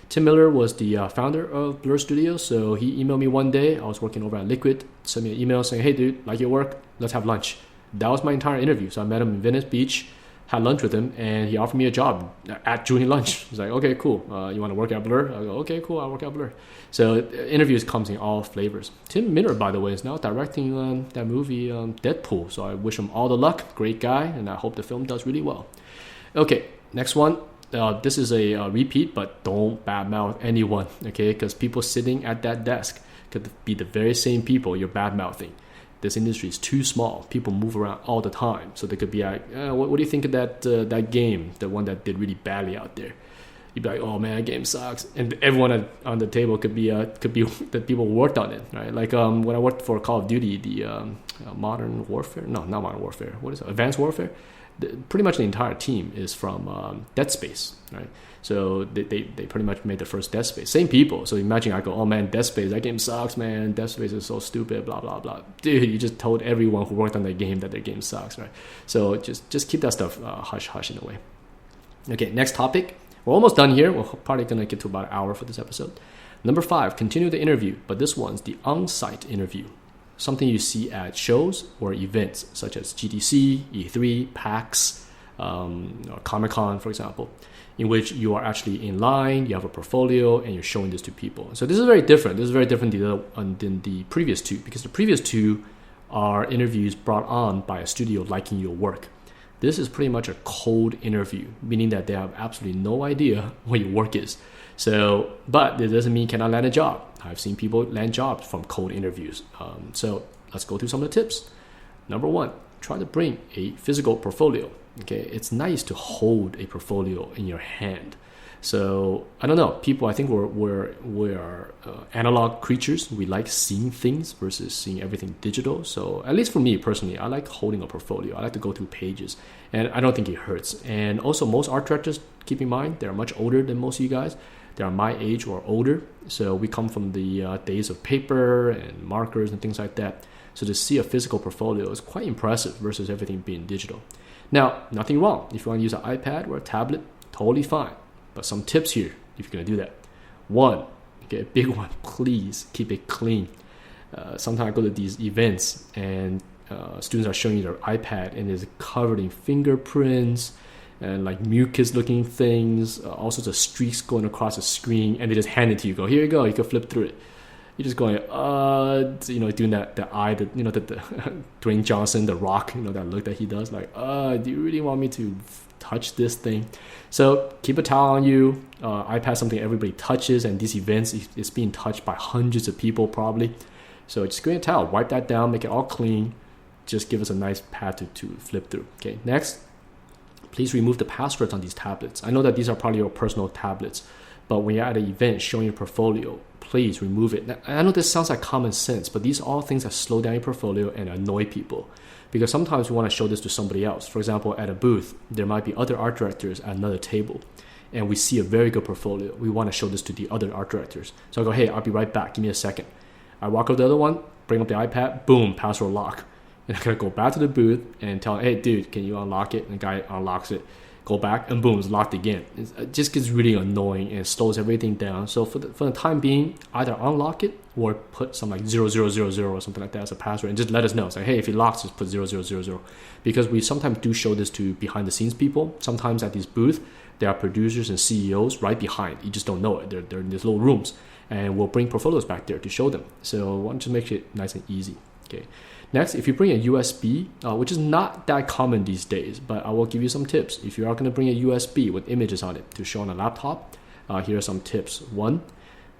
Tim Miller was the founder of Blur Studio. So he emailed me one day. I was working over at Liquid. Sent me an email saying, hey, dude, like your work? Let's have lunch. That was my entire interview. So I met him in Venice Beach, had lunch with him, and he offered me a job during lunch. He's like, okay, cool. You want to work at Blur? I go, okay, cool. I'll work at Blur. So interviews comes in all flavors. Tim Miller, by the way, is now directing that movie Deadpool. So I wish him all the luck. Great guy, and I hope the film does really well. Okay, next one. This is a repeat, but don't badmouth anyone, okay? Because people sitting at that desk could be the very same people you're badmouthing. This industry is too small. People move around all the time. So they could be like, what do you think of that game, the one that did really badly out there? you'd be like, oh man, game sucks, and everyone on the table could be the people who worked on it, right? Like when I worked for Call of Duty, the Modern Warfare, no, not Modern Warfare, what is it, Advanced Warfare, pretty much the entire team is from Dead Space, right? So they pretty much made the first Dead Space. Same people. So imagine I go, oh man, Dead Space, that game sucks, man. Dead Space is so stupid, blah, blah, blah. Dude, you just told everyone who worked on that game that their game sucks, right? So just keep that stuff hush-hush in a way. Okay, next topic. We're almost done here. We're probably going to get to about an hour for this episode. Number 5, continue the interview. But this one's the on-site interview. Something you see at shows or events such as GDC, E3, PAX, or Comic-Con, for example, in which you are actually in line, you have a portfolio, and you're showing this to people. So this is very different. This is very different than the previous two, because the previous two are interviews brought on by a studio liking your work. This is pretty much a cold interview, meaning that they have absolutely no idea what your work is. So, but it doesn't mean you cannot land a job. I've seen people land jobs from cold interviews. So let's go through some of the tips. Number 1, try to bring a physical portfolio. Okay, it's nice to hold a portfolio in your hand. So I don't know, people, I think we're analog creatures. We like seeing things versus seeing everything digital. So at least for me personally, I like holding a portfolio. I like to go through pages, and I don't think it hurts. And also, most art directors, keep in mind, they're much older than most of you guys. They're my age or older. So we come from the days of paper and markers and things like that. So to see a physical portfolio is quite impressive versus everything being digital. Now, nothing wrong. If you want to use an iPad or a tablet, totally fine. But some tips here if you're going to do that. 1, okay, a big one, please keep it clean. Sometimes I go to these events and students are showing you their iPad and it's covered in fingerprints and like mucus looking things, all sorts of streaks going across the screen, and they just hand it to you. Go, here you go, you can flip through it. You're just going, doing the eye, the Dwayne Johnson, The Rock, that look that he does, like, do you really want me to touch this thing? So keep a towel on you. iPad, something everybody touches, and these events, it's being touched by hundreds of people probably. So just get a towel, wipe that down, make it all clean. Just give us a nice pad to flip through. Okay, next, please remove the passwords on these tablets. I know that these are probably your personal tablets, but when you're at an event showing your portfolio, please remove it. Now, I know this sounds like common sense, but these are all things that slow down your portfolio and annoy people. Because sometimes we want to show this to somebody else. For example, at a booth, there might be other art directors at another table, and we see a very good portfolio. We want to show this to the other art directors. So I go, hey, I'll be right back. Give me a second. I walk over to the other one, bring up the iPad, boom, password lock. And I'm going to go back to the booth and tell him, hey, dude, can you unlock it? And the guy unlocks it. Go back, and boom, it's locked again. It just gets really annoying and slows everything down. So for the time being, either unlock it or put some like 0000 or something like that as a password, and just let us know. It's like, hey, if it locks, just put 0000. Because we sometimes do show this to behind the scenes people. Sometimes at these booths, there are producers and CEOs right behind. You just don't know it. They're in these little rooms, and we'll bring portfolios back there to show them. So I want to make it nice and easy. Okay. Next, if you bring a USB, which is not that common these days, but I will give you some tips. If you are going to bring a USB with images on it to show on a laptop, here are some tips. 1,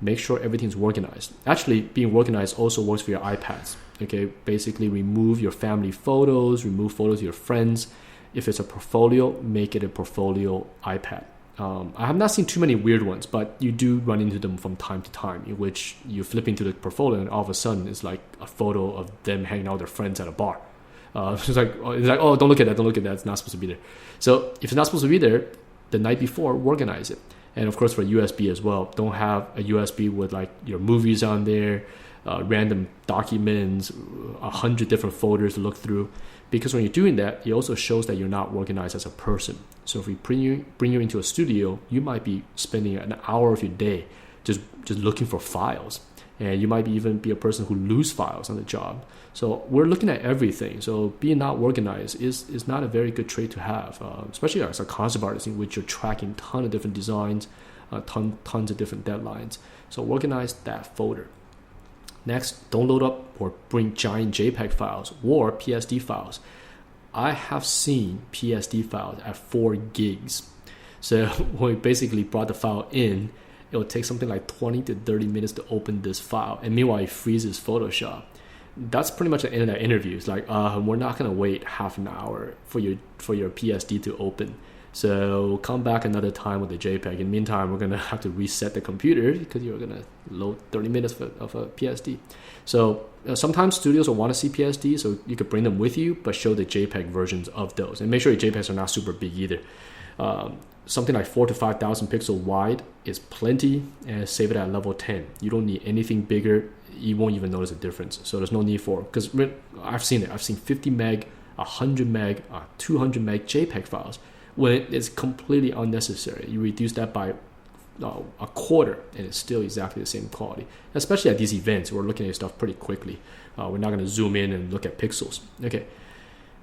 make sure everything's organized. Actually, being organized also works for your iPads. Okay, basically remove your family photos, remove photos of your friends. If it's a portfolio, make it a portfolio iPad. I have not seen too many weird ones, but you do run into them from time to time, in which you flip into the portfolio and all of a sudden it's like a photo of them hanging out with their friends at a bar. It's like, oh, don't look at that, it's not supposed to be there. So if it's not supposed to be there, the night before, organize it. And of course for USB as well, don't have a USB with like your movies on there, random documents, 100 different folders to look through. Because when you're doing that, it also shows that you're not organized as a person. So if we bring you into a studio, you might be spending an hour of your day just looking for files. And you might even be a person who lose files on the job. So we're looking at everything. So being not organized is not a very good trait to have, especially as a concept artist in which you're tracking a ton of different designs, tons of different deadlines. So organize that folder. Next, don't load up or bring giant JPEG files or PSD files. I have seen PSD files at 4 gigs. So when we basically brought the file in, it would take something like 20 to 30 minutes to open this file. And meanwhile, it freezes Photoshop. That's pretty much the end of that interview. It's like, we're not going to wait half an hour for your PSD to open. So come back another time with the JPEG. In the meantime, we're gonna have to reset the computer because you're gonna load 30 minutes of a PSD. So sometimes studios will want to see PSD, so you could bring them with you, but show the JPEG versions of those, and make sure your JPEGs are not super big either. Something like 4,000 to 5,000 pixel wide is plenty, and save it at level 10. You don't need anything bigger. You won't even notice a difference. So there's no need for, because I've seen it. I've seen 50 meg, 100 meg, 200 meg JPEG files when it's completely unnecessary. You reduce that by a quarter, and it's still exactly the same quality. Especially at these events, we're looking at stuff pretty quickly. We're not going to zoom in and look at pixels. Okay.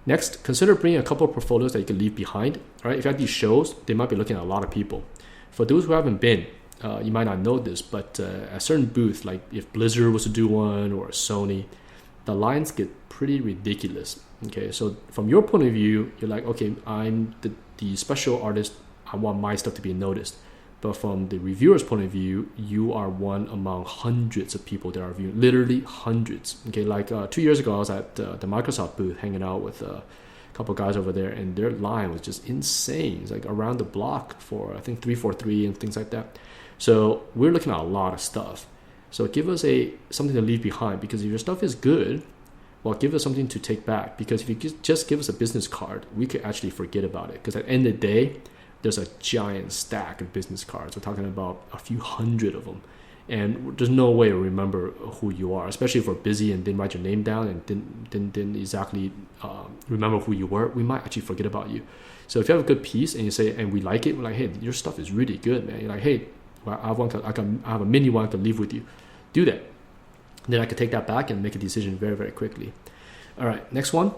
Next, consider bringing a couple of portfolios that you can leave behind. All right, if you have these shows, they might be looking at a lot of people. For those who haven't been, you might not know this, but at a certain booth, like if Blizzard was to do one or Sony, the lines get pretty ridiculous. Okay, so from your point of view, you're like, okay, I'm the special artist. I want my stuff to be noticed. But from the reviewer's point of view, you are one among hundreds of people that are viewing, literally hundreds. Okay, like 2 years ago, I was at the Microsoft booth hanging out with a couple of guys over there, and their line was just insane. It's like around the block for, I think, 343 and things like that. So we're looking at a lot of stuff. So give us something to leave behind, because if your stuff is good, well, give us something to take back. Because if you just give us a business card, we could actually forget about it. Because at the end of the day, there's a giant stack of business cards. We're talking about a few hundred of them. And there's no way to remember who you are, especially if we're busy and didn't write your name down and didn't exactly remember who you were. We might actually forget about you. So if you have a good piece and you say, and we like it, we're like, hey, your stuff is really good, man. You're like, hey, I have a mini one I can leave with you. Do that. Then I can take that back and make a decision very, very quickly. All right, next one.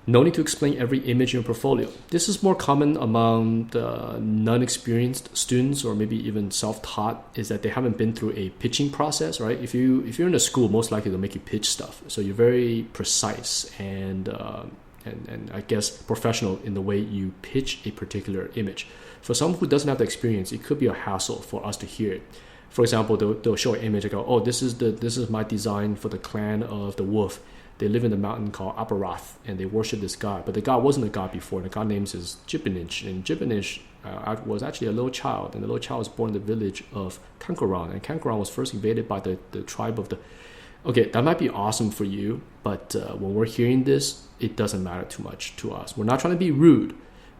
No need to explain every image in your portfolio. This is more common among the non-experienced students, or maybe even self-taught, is that they haven't been through a pitching process, right? If you're in a school, most likely they'll make you pitch stuff. So you're very precise and I guess professional in the way you pitch a particular image. For someone who doesn't have the experience, it could be a hassle for us to hear it. For example, they'll show an image and go, oh, this is my design for the clan of the wolf. They live in a mountain called Aparath, and they worship this god. But the god wasn't a god before. The god name is Jipinich, and Jipinich was actually a little child, and the little child was born in the village of Kankoran, and Kankoran was first invaded by the tribe of the... Okay, that might be awesome for you, but when we're hearing this, it doesn't matter too much to us. We're not trying to be rude,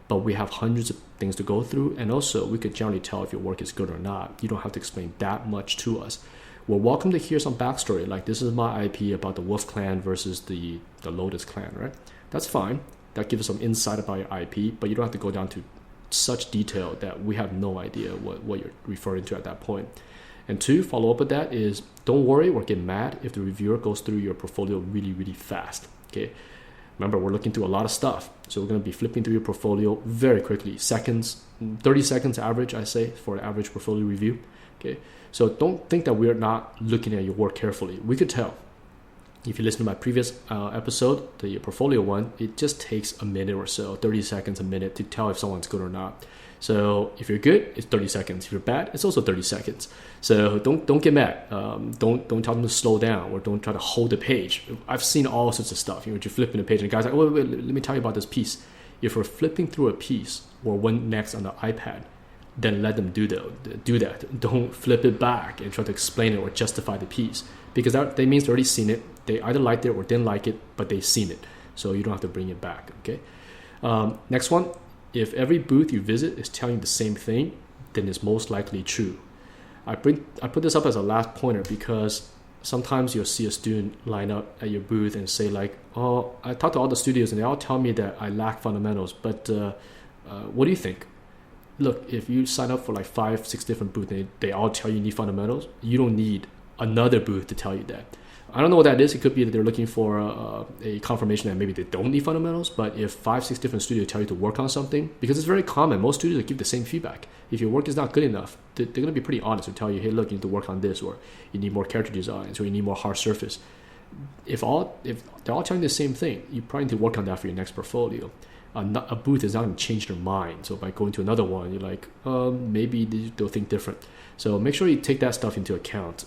but we have hundreds of things to go through, and also we could generally tell if your work is good or not. You don't have to explain that much to us. We're welcome to hear some backstory, like this is my IP about the Wolf Clan versus the Lotus Clan, right? That's fine. That gives us some insight about your IP, but you don't have to go down to such detail that we have no idea what you're referring to at that point. And two, follow up with that is, don't worry or get mad if the reviewer goes through your portfolio really, really fast, okay? Remember, we're looking through a lot of stuff, so we're going to be flipping through your portfolio very quickly. 30 seconds average, I say, for an average portfolio review, okay? So don't think that we're not looking at your work carefully. We could tell. If you listen to my previous episode, the portfolio one, it just takes a minute or so, 30 seconds, a minute to tell if someone's good or not. So if you're good, it's 30 seconds. If you're bad, it's also 30 seconds. So don't get mad. Don't tell them to slow down, or don't try to hold the page. I've seen all sorts of stuff. You're flipping the page and the guy's like, oh, wait, let me tell you about this piece. If we're flipping through a piece or one next on the iPad, then let them do that. Don't flip it back and try to explain it or justify the piece, because that means they've already seen it. They either liked it or didn't like it, but they've seen it. So you don't have to bring it back, okay? Next one, if every booth you visit is telling you the same thing, then it's most likely true. I put this up as a last pointer because sometimes you'll see a student line up at your booth and say like, oh, I talked to all the studios and they all tell me that I lack fundamentals, but what do you think? Look, if you sign up for like 5-6 different booths and they all tell you need fundamentals, you don't need another booth to tell you that. I don't know what that is. It could be that they're looking for a confirmation that maybe they don't need fundamentals. But if 5-6 different studios tell you to work on something, because it's very common, most studios will give the same feedback. If your work is not good enough, they're going to be pretty honest and tell you, hey, look, you need to work on this, or you need more character designs, or you need more hard surface. If they're all telling you the same thing, you probably need to work on that for your next portfolio. A booth is not going to change their mind. So by going to another one, you're like, maybe they'll think different. So make sure you take that stuff into account.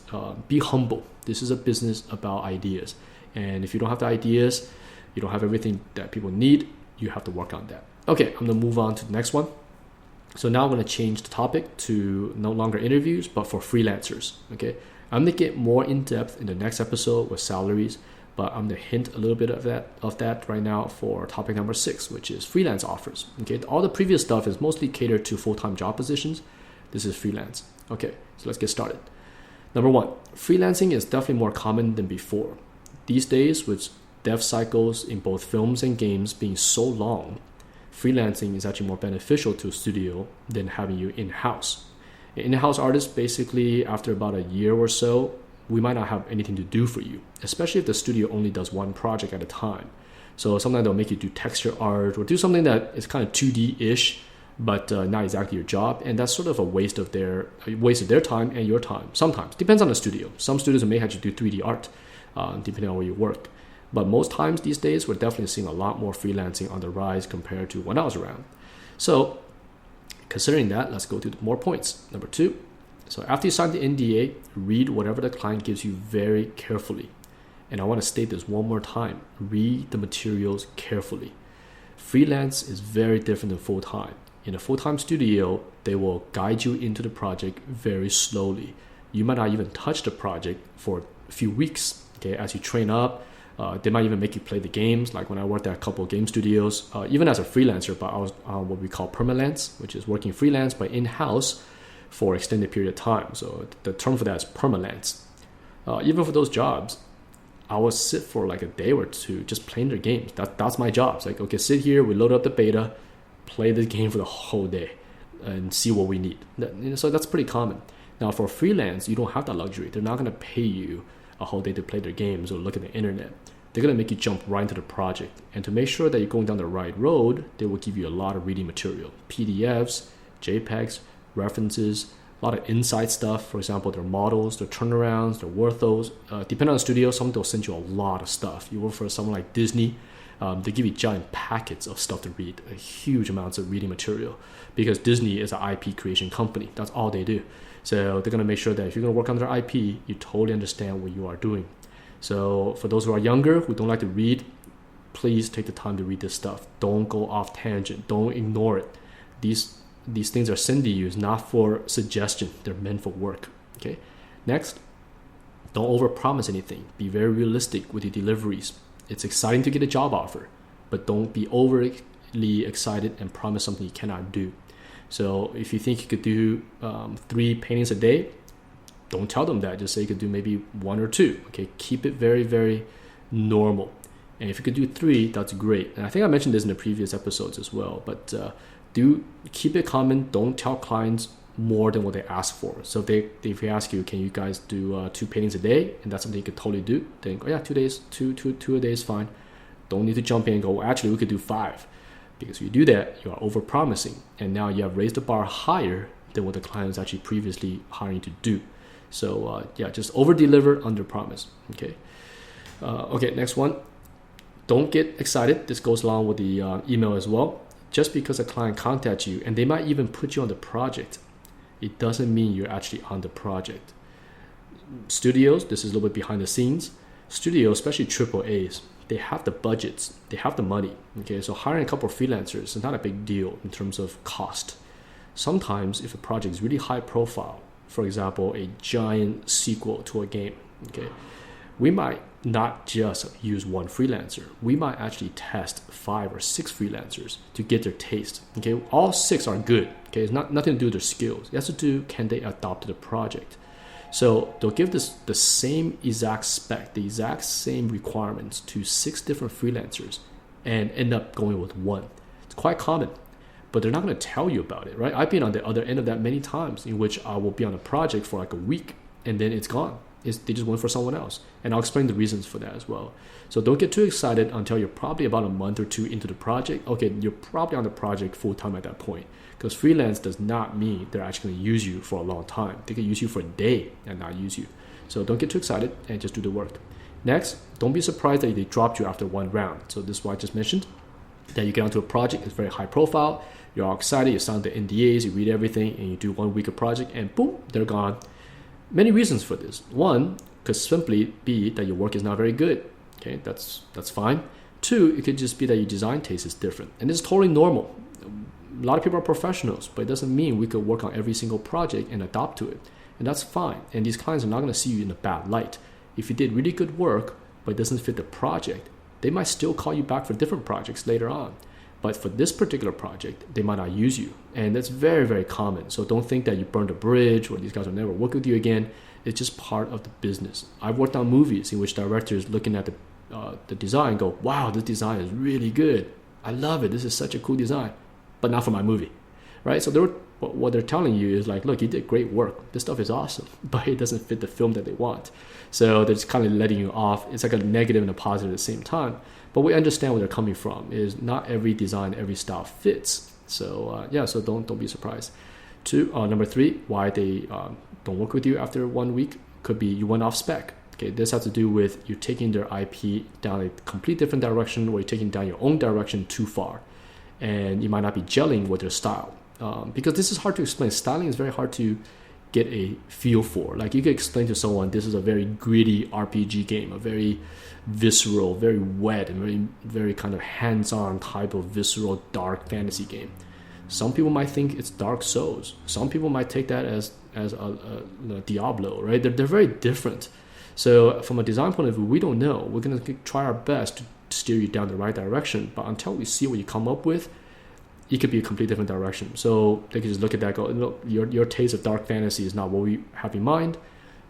Be humble. This is a business about ideas. And if you don't have the ideas, you don't have everything that people need, you have to work on that. Okay, I'm going to move on to the next one. So now I'm going to change the topic to no longer interviews, but for freelancers. Okay, I'm going to get more in depth in the next episode with salaries, but I'm going to hint a little bit of that right now for topic number 6, which is freelance offers. Okay, all the previous stuff is mostly catered to full-time job positions. This is freelance. Okay, so let's get started. Number 1, freelancing is definitely more common than before. These days, with dev cycles in both films and games being so long, freelancing is actually more beneficial to a studio than having you in-house. An in-house artist, basically, after about a year or so, we might not have anything to do for you, especially if the studio only does one project at a time. So sometimes they'll make you do texture art or do something that is kind of 2D-ish, but not exactly your job, and that's sort of a waste of their time and your time. Sometimes depends on the studio. Some studios may have you do 3D art, depending on where you work. But most times these days, we're definitely seeing a lot more freelancing on the rise compared to when I was around. So considering that, let's go to more points. Number 2, so after you sign the NDA, read whatever the client gives you very carefully. And I want to state this one more time. Read the materials carefully. Freelance is very different than full-time. In a full-time studio, they will guide you into the project very slowly. You might not even touch the project for a few weeks, okay, as you train up. They might even make you play the games, like when I worked at a couple of game studios, even as a freelancer, but I was what we call permalance, which is working freelance but in-house for an extended period of time. So the term for that is permalance. Even for those jobs, I would sit for like a day or two just playing their games. That's my job. It's like, okay, sit here, we load up the beta, play the game for the whole day and see what we need. So that's pretty common. Now for freelance, you don't have that luxury. They're not going to pay you a whole day to play their games or look at the internet. They're going to make you jump right into the project. And to make sure that you're going down the right road, they will give you a lot of reading material, PDFs, JPEGs, references, a lot of inside stuff. For example, their models, their turnarounds, their worthos. Depending on the studio, some they'll send you a lot of stuff. You work for someone like Disney, they give you giant packets of stuff to read, huge amounts of reading material, because Disney is an IP creation company. That's all they do. So they're going to make sure that if you're going to work on their IP, you totally understand what you are doing. So for those who are younger, who don't like to read, please take the time to read this stuff. Don't go off tangent. Don't ignore it. These things are sent to you not for suggestion. They're meant for work. Okay. Next, don't overpromise anything. Be very realistic with your deliveries. It's exciting to get a job offer, but don't be overly excited and promise something you cannot do. So if you think you could do 3 paintings a day, don't tell them that. Just say you could do maybe 1 or 2. Okay, keep it very, very normal. And if you could do 3, that's great. And I think I mentioned this in the previous episodes as well. But do keep it common. Don't tell clients more than what they ask for. So if they ask you, can you guys do 2 paintings a day, and that's something you could totally do, then go, yeah, 2 days, two a day is fine. Don't need to jump in and go, well, actually we could do 5. Because if you do that, you are over-promising, and now you have raised the bar higher than what the client was actually previously hiring you to do. So just over-deliver, under-promise. Okay. Okay, next one. Don't get excited. This goes along with the email as well. Just because a client contacts you, and they might even put you on the project, it doesn't mean you're actually on the project. Studios, this is a little bit behind the scenes. Studios, especially AAAs, they have the budgets, they have the money. Okay, so hiring a couple of freelancers is not a big deal in terms of cost. Sometimes if a project is really high profile, for example, a giant sequel to a game, okay, we might not just use one freelancer. We might actually test 5 or 6 freelancers to get their taste. Okay, all 6 are good. Okay, it's nothing to do with their skills. It has to do, can they adopt the project? So they'll give the same exact spec, the exact same requirements to 6 different freelancers and end up going with 1. It's quite common, but they're not going to tell you about it, right? I've been on the other end of that many times, in which I will be on a project for like a week and then it's gone. They just went for someone else. And I'll explain the reasons for that as well. So don't get too excited until you're probably about a month or 2 into the project. Okay, you're probably on the project full time at that point. Because freelance does not mean they're actually going to use you for a long time. They could use you for a day and not use you. So don't get too excited and just do the work. Next, don't be surprised that they dropped you after 1 round. So this is what I just mentioned. That you get onto a project, it's very high profile. You're all excited, you sign the NDAs, you read everything, and you do 1 week of project, and boom, they're gone. Many reasons for this. 1, could simply be that your work is not very good. Okay, that's fine. 2, it could just be that your design taste is different, and this is totally normal. a lot of people are professionals, but it doesn't mean we could work on every single project and adopt to it. And that's fine. And these clients are not going to see you in a bad light. If you did really good work, but it doesn't fit the project, they might still call you back for different projects later on. But for this particular project, they might not use you. And that's very, very common. So don't think that you burned a bridge or these guys will never work with you again. It's just part of the business. I've worked on movies in which directors looking at the design go, wow, this design is really good. I love it. This is such a cool design, but not for my movie, right? So what they're telling you is like, look, you did great work. This stuff is awesome, but it doesn't fit the film that they want. So they're just kind of letting you off. It's like a negative and a positive at the same time. But we understand where they're coming from. Is not every design, every style fits. So so don't be surprised. Number 3, why they don't work with you after 1 week could be you went off spec. Okay, this has to do with you taking their IP down a complete different direction, or you're taking down your own direction too far, and you might not be gelling with their style. Because this is hard to explain. Styling is very hard to get a feel for. Like you could explain to someone this is a very gritty RPG game, a very visceral, very wet, and very, very kind of hands-on type of visceral dark fantasy game. Some people might think it's Dark Souls. Some people might take that as a Diablo, right? They're very different. So from a design point of view, we don't know. We're going to try our best to steer you down the right direction. But until we see what you come up with, it could be a completely different direction. So they could just look at that and go, look, your taste of dark fantasy is not what we have in mind.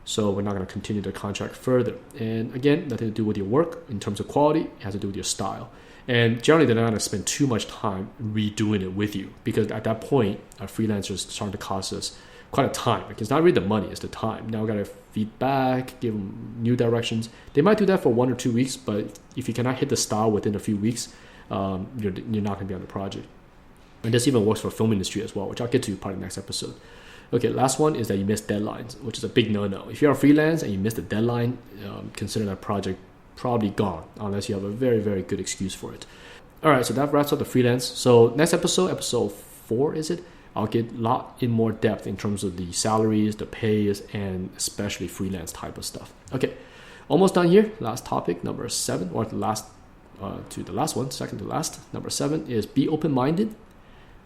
So we're not going to continue the contract further. And again, nothing to do with your work in terms of quality. It has to do with your style. And generally, they're not going to spend too much time redoing it with you, because at that point, our freelancers starting to cost us quite a time. Like it's not really the money, it's the time. Now we got to feedback, give them new directions. They might do that for 1 or 2 weeks, but if you cannot hit the style within a few weeks, you're not going to be on the project. And this even works for film industry as well, which I'll get to part of the next episode. Okay, last one is that you miss deadlines, which is a big no-no. If you're a freelance and you miss the deadline, consider that project probably gone, unless you have a very, very good excuse for it. All right, so that wraps up the freelance. So next episode 4, is it? I'll get a lot in more depth in terms of the salaries, the pays, and especially freelance type of stuff. Okay, almost done here. Last topic, number 7, or second to last. Number 7 is be open-minded.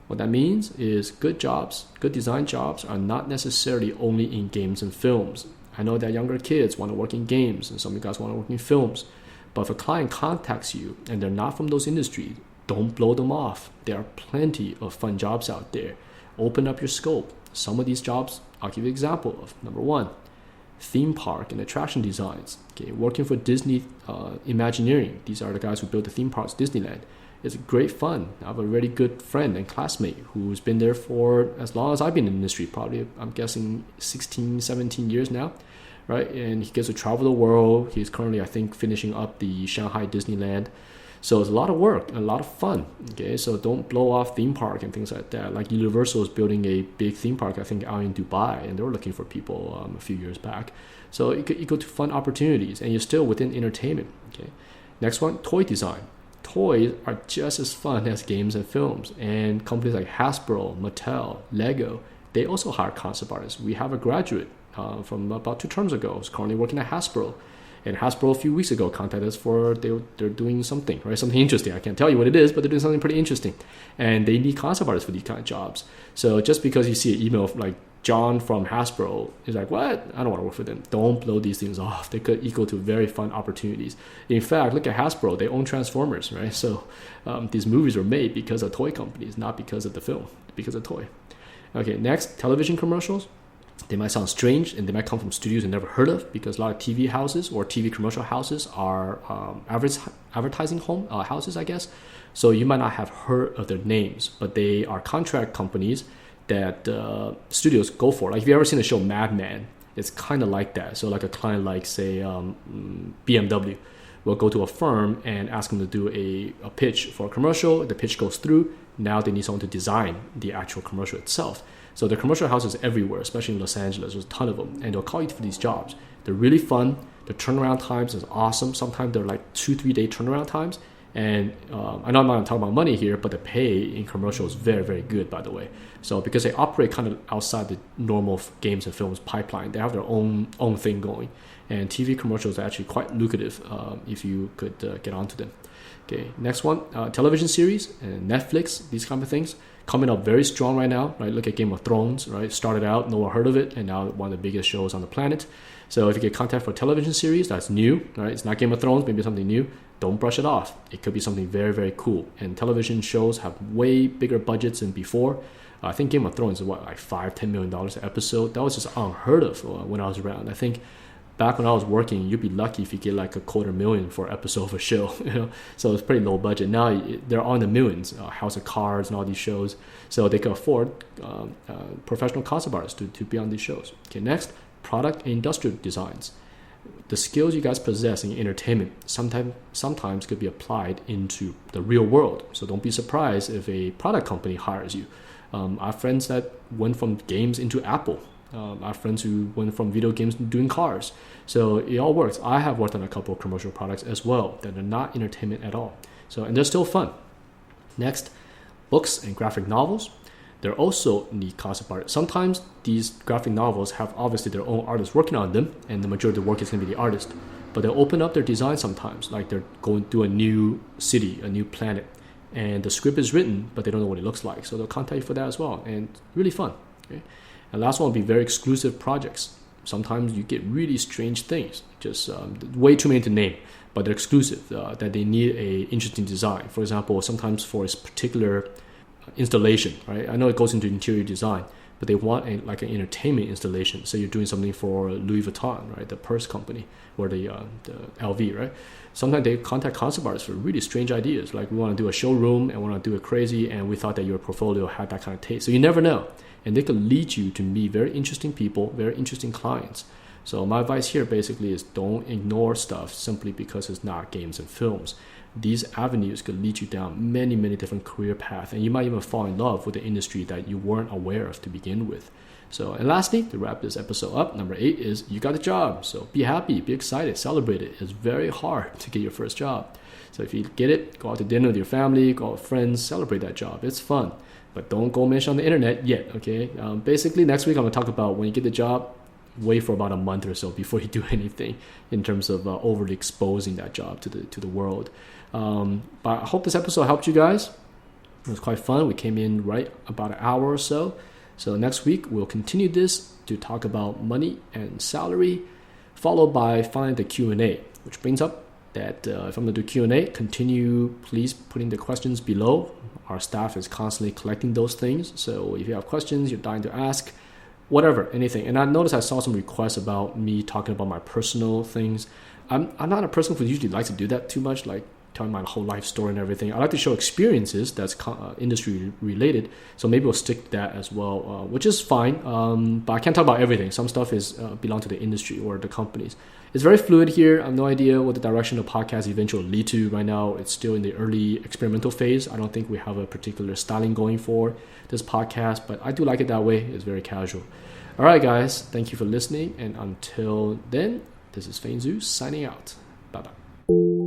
What that means is good jobs, good design jobs are not necessarily only in games and films. I know that younger kids want to work in games and some of you guys want to work in films. But if a client contacts you and they're not from those industries, don't blow them off. There are plenty of fun jobs out there. Open up your scope. Some of these jobs, I'll give you an example of. Number 1, theme park and attraction designs. Okay, working for Disney Imagineering. These are the guys who built the theme parks, Disneyland. It's great fun. I have a really good friend and classmate who's been there for as long as I've been in the industry, probably, I'm guessing 16, 17 years now, right? And he gets to travel the world. He's currently, I think, finishing up the Shanghai Disneyland. So it's a lot of work and a lot of fun, okay? So don't blow off theme park and things like that. Like Universal is building a big theme park, I think, out in Dubai, and they were looking for people a few years back. So it could equal to fun opportunities, and you're still within entertainment, okay? Next one, toy design. Toys are just as fun as games and films, and companies like Hasbro, Mattel, Lego, they also hire concept artists. We have a graduate from about 2 terms ago who's currently working at Hasbro, and Hasbro a few weeks ago contacted us for they're doing something, right? Something interesting. I can't tell you what it is, but they're doing something pretty interesting, and they need concept artists for these kind of jobs. So just because you see an email like John from Hasbro is like, what? I don't want to work for them. Don't blow these things off. They could equal to very fun opportunities. In fact, look at Hasbro. They own Transformers, right? So these movies were made because of toy companies, not because of the film, because of toy. Okay, next, television commercials. They might sound strange, and they might come from studios you never heard of, because a lot of TV houses or TV commercial houses are advertising houses, I guess. So you might not have heard of their names, but they are contract companies that studios go for. Like if you ever seen the show Mad Men, it's kind of like that. So like a client like, say, BMW will go to a firm and ask them to do a pitch for a commercial. The pitch goes through. Now they need someone to design the actual commercial itself. So the commercial houses everywhere, especially in Los Angeles, there's a ton of them, and they'll call you for these jobs. They're really fun. The turnaround times is awesome. Sometimes they're like 2-3 day turnaround times. And I know I'm not talking about money here, but the pay in commercial is very, very good, by the way. So because they operate kind of outside the normal games and films pipeline, they have their own thing going. And TV commercials are actually quite lucrative if you could get onto them. Okay, next one, television series and Netflix, these kind of things coming up very strong right now, right? Look at Game of Thrones, right? Started out, no one heard of it, and now one of the biggest shows on the planet. So if you get contact for a television series that's new, right? It's not Game of Thrones, maybe something new. Don't brush it off. It could be something very, very cool. And television shows have way bigger budgets than before. I think Game of Thrones is like $5-10 million an episode. That was just unheard of when I was around. I think back when I was working, you'd be lucky if you get like $250,000 for an episode of a show, you know. So it's pretty low budget. Now they're on the millions, House of Cards and all these shows. So they can afford professional concept artists to be on these shows. Okay, next, product and industrial designs. The skills you guys possess in entertainment sometimes could be applied into the real world. So don't be surprised if a product company hires you. I have friends that went from games into Apple. I have friends who went from video games to doing cars. So it all works. I have worked on a couple of commercial products as well that are not entertainment at all. So, and they're still fun. Next, books and graphic novels. They're also neat concept art. Sometimes these graphic novels have obviously their own artists working on them, and the majority of the work is going to be the artist. But they'll open up their design sometimes, like they're going to a new city, a new planet, and the script is written, but they don't know what it looks like. So they'll contact you for that as well, and really fun. Okay? And last one will be very exclusive projects. Sometimes you get really strange things, just way too many to name, but they're exclusive, that they need a interesting design. For example, sometimes for a particular installation, right? I know it goes into interior design, but they want like an entertainment installation. So you're doing something for Louis Vuitton, right? The purse company, or the LV, right? Sometimes they contact concept artists for really strange ideas, like we want to do a showroom and we want to do it crazy, and we thought that your portfolio had that kind of taste. So you never know, and they could lead you to meet very interesting people, very interesting clients. So my advice here basically is don't ignore stuff simply because it's not games and films. These avenues could lead you down many, many different career paths, and you might even fall in love with the industry that you weren't aware of to begin with. So, and lastly, to wrap this episode up, number 8 is you got a job. So be happy, be excited, celebrate it. It's very hard to get your first job. So if you get it, go out to dinner with your family, go out with friends, celebrate that job. It's fun, but don't go mention on the internet yet, okay? Basically, next week I'm going to talk about when you get the job, wait for about a month or so before you do anything in terms of overly exposing that job to the world. But I hope this episode helped you guys. It was quite fun. We came in right about an hour or so. So next week, we'll continue this to talk about money and salary, followed by finally the Q&A, which brings up that if I'm going to do Q&A, continue please putting the questions below. Our staff is constantly collecting those things. So if you have questions you're dying to ask, whatever, anything. And I noticed I saw some requests about me talking about my personal things. I'm not a person who usually likes to do that too much, like telling my whole life story and everything. I like to show experiences that's industry related, so maybe we'll stick to that as well, which is fine. But I can't talk about everything. Some stuff is belong to the industry or the companies. It's very fluid here. I have no idea what the direction of podcast eventually will lead to. Right now, it's still in the early experimental phase. I don't think we have a particular styling going for this podcast, but I do like it that way. It's very casual. All right, guys. Thank you for listening. And until then, this is Feng Zhu signing out. Bye-bye.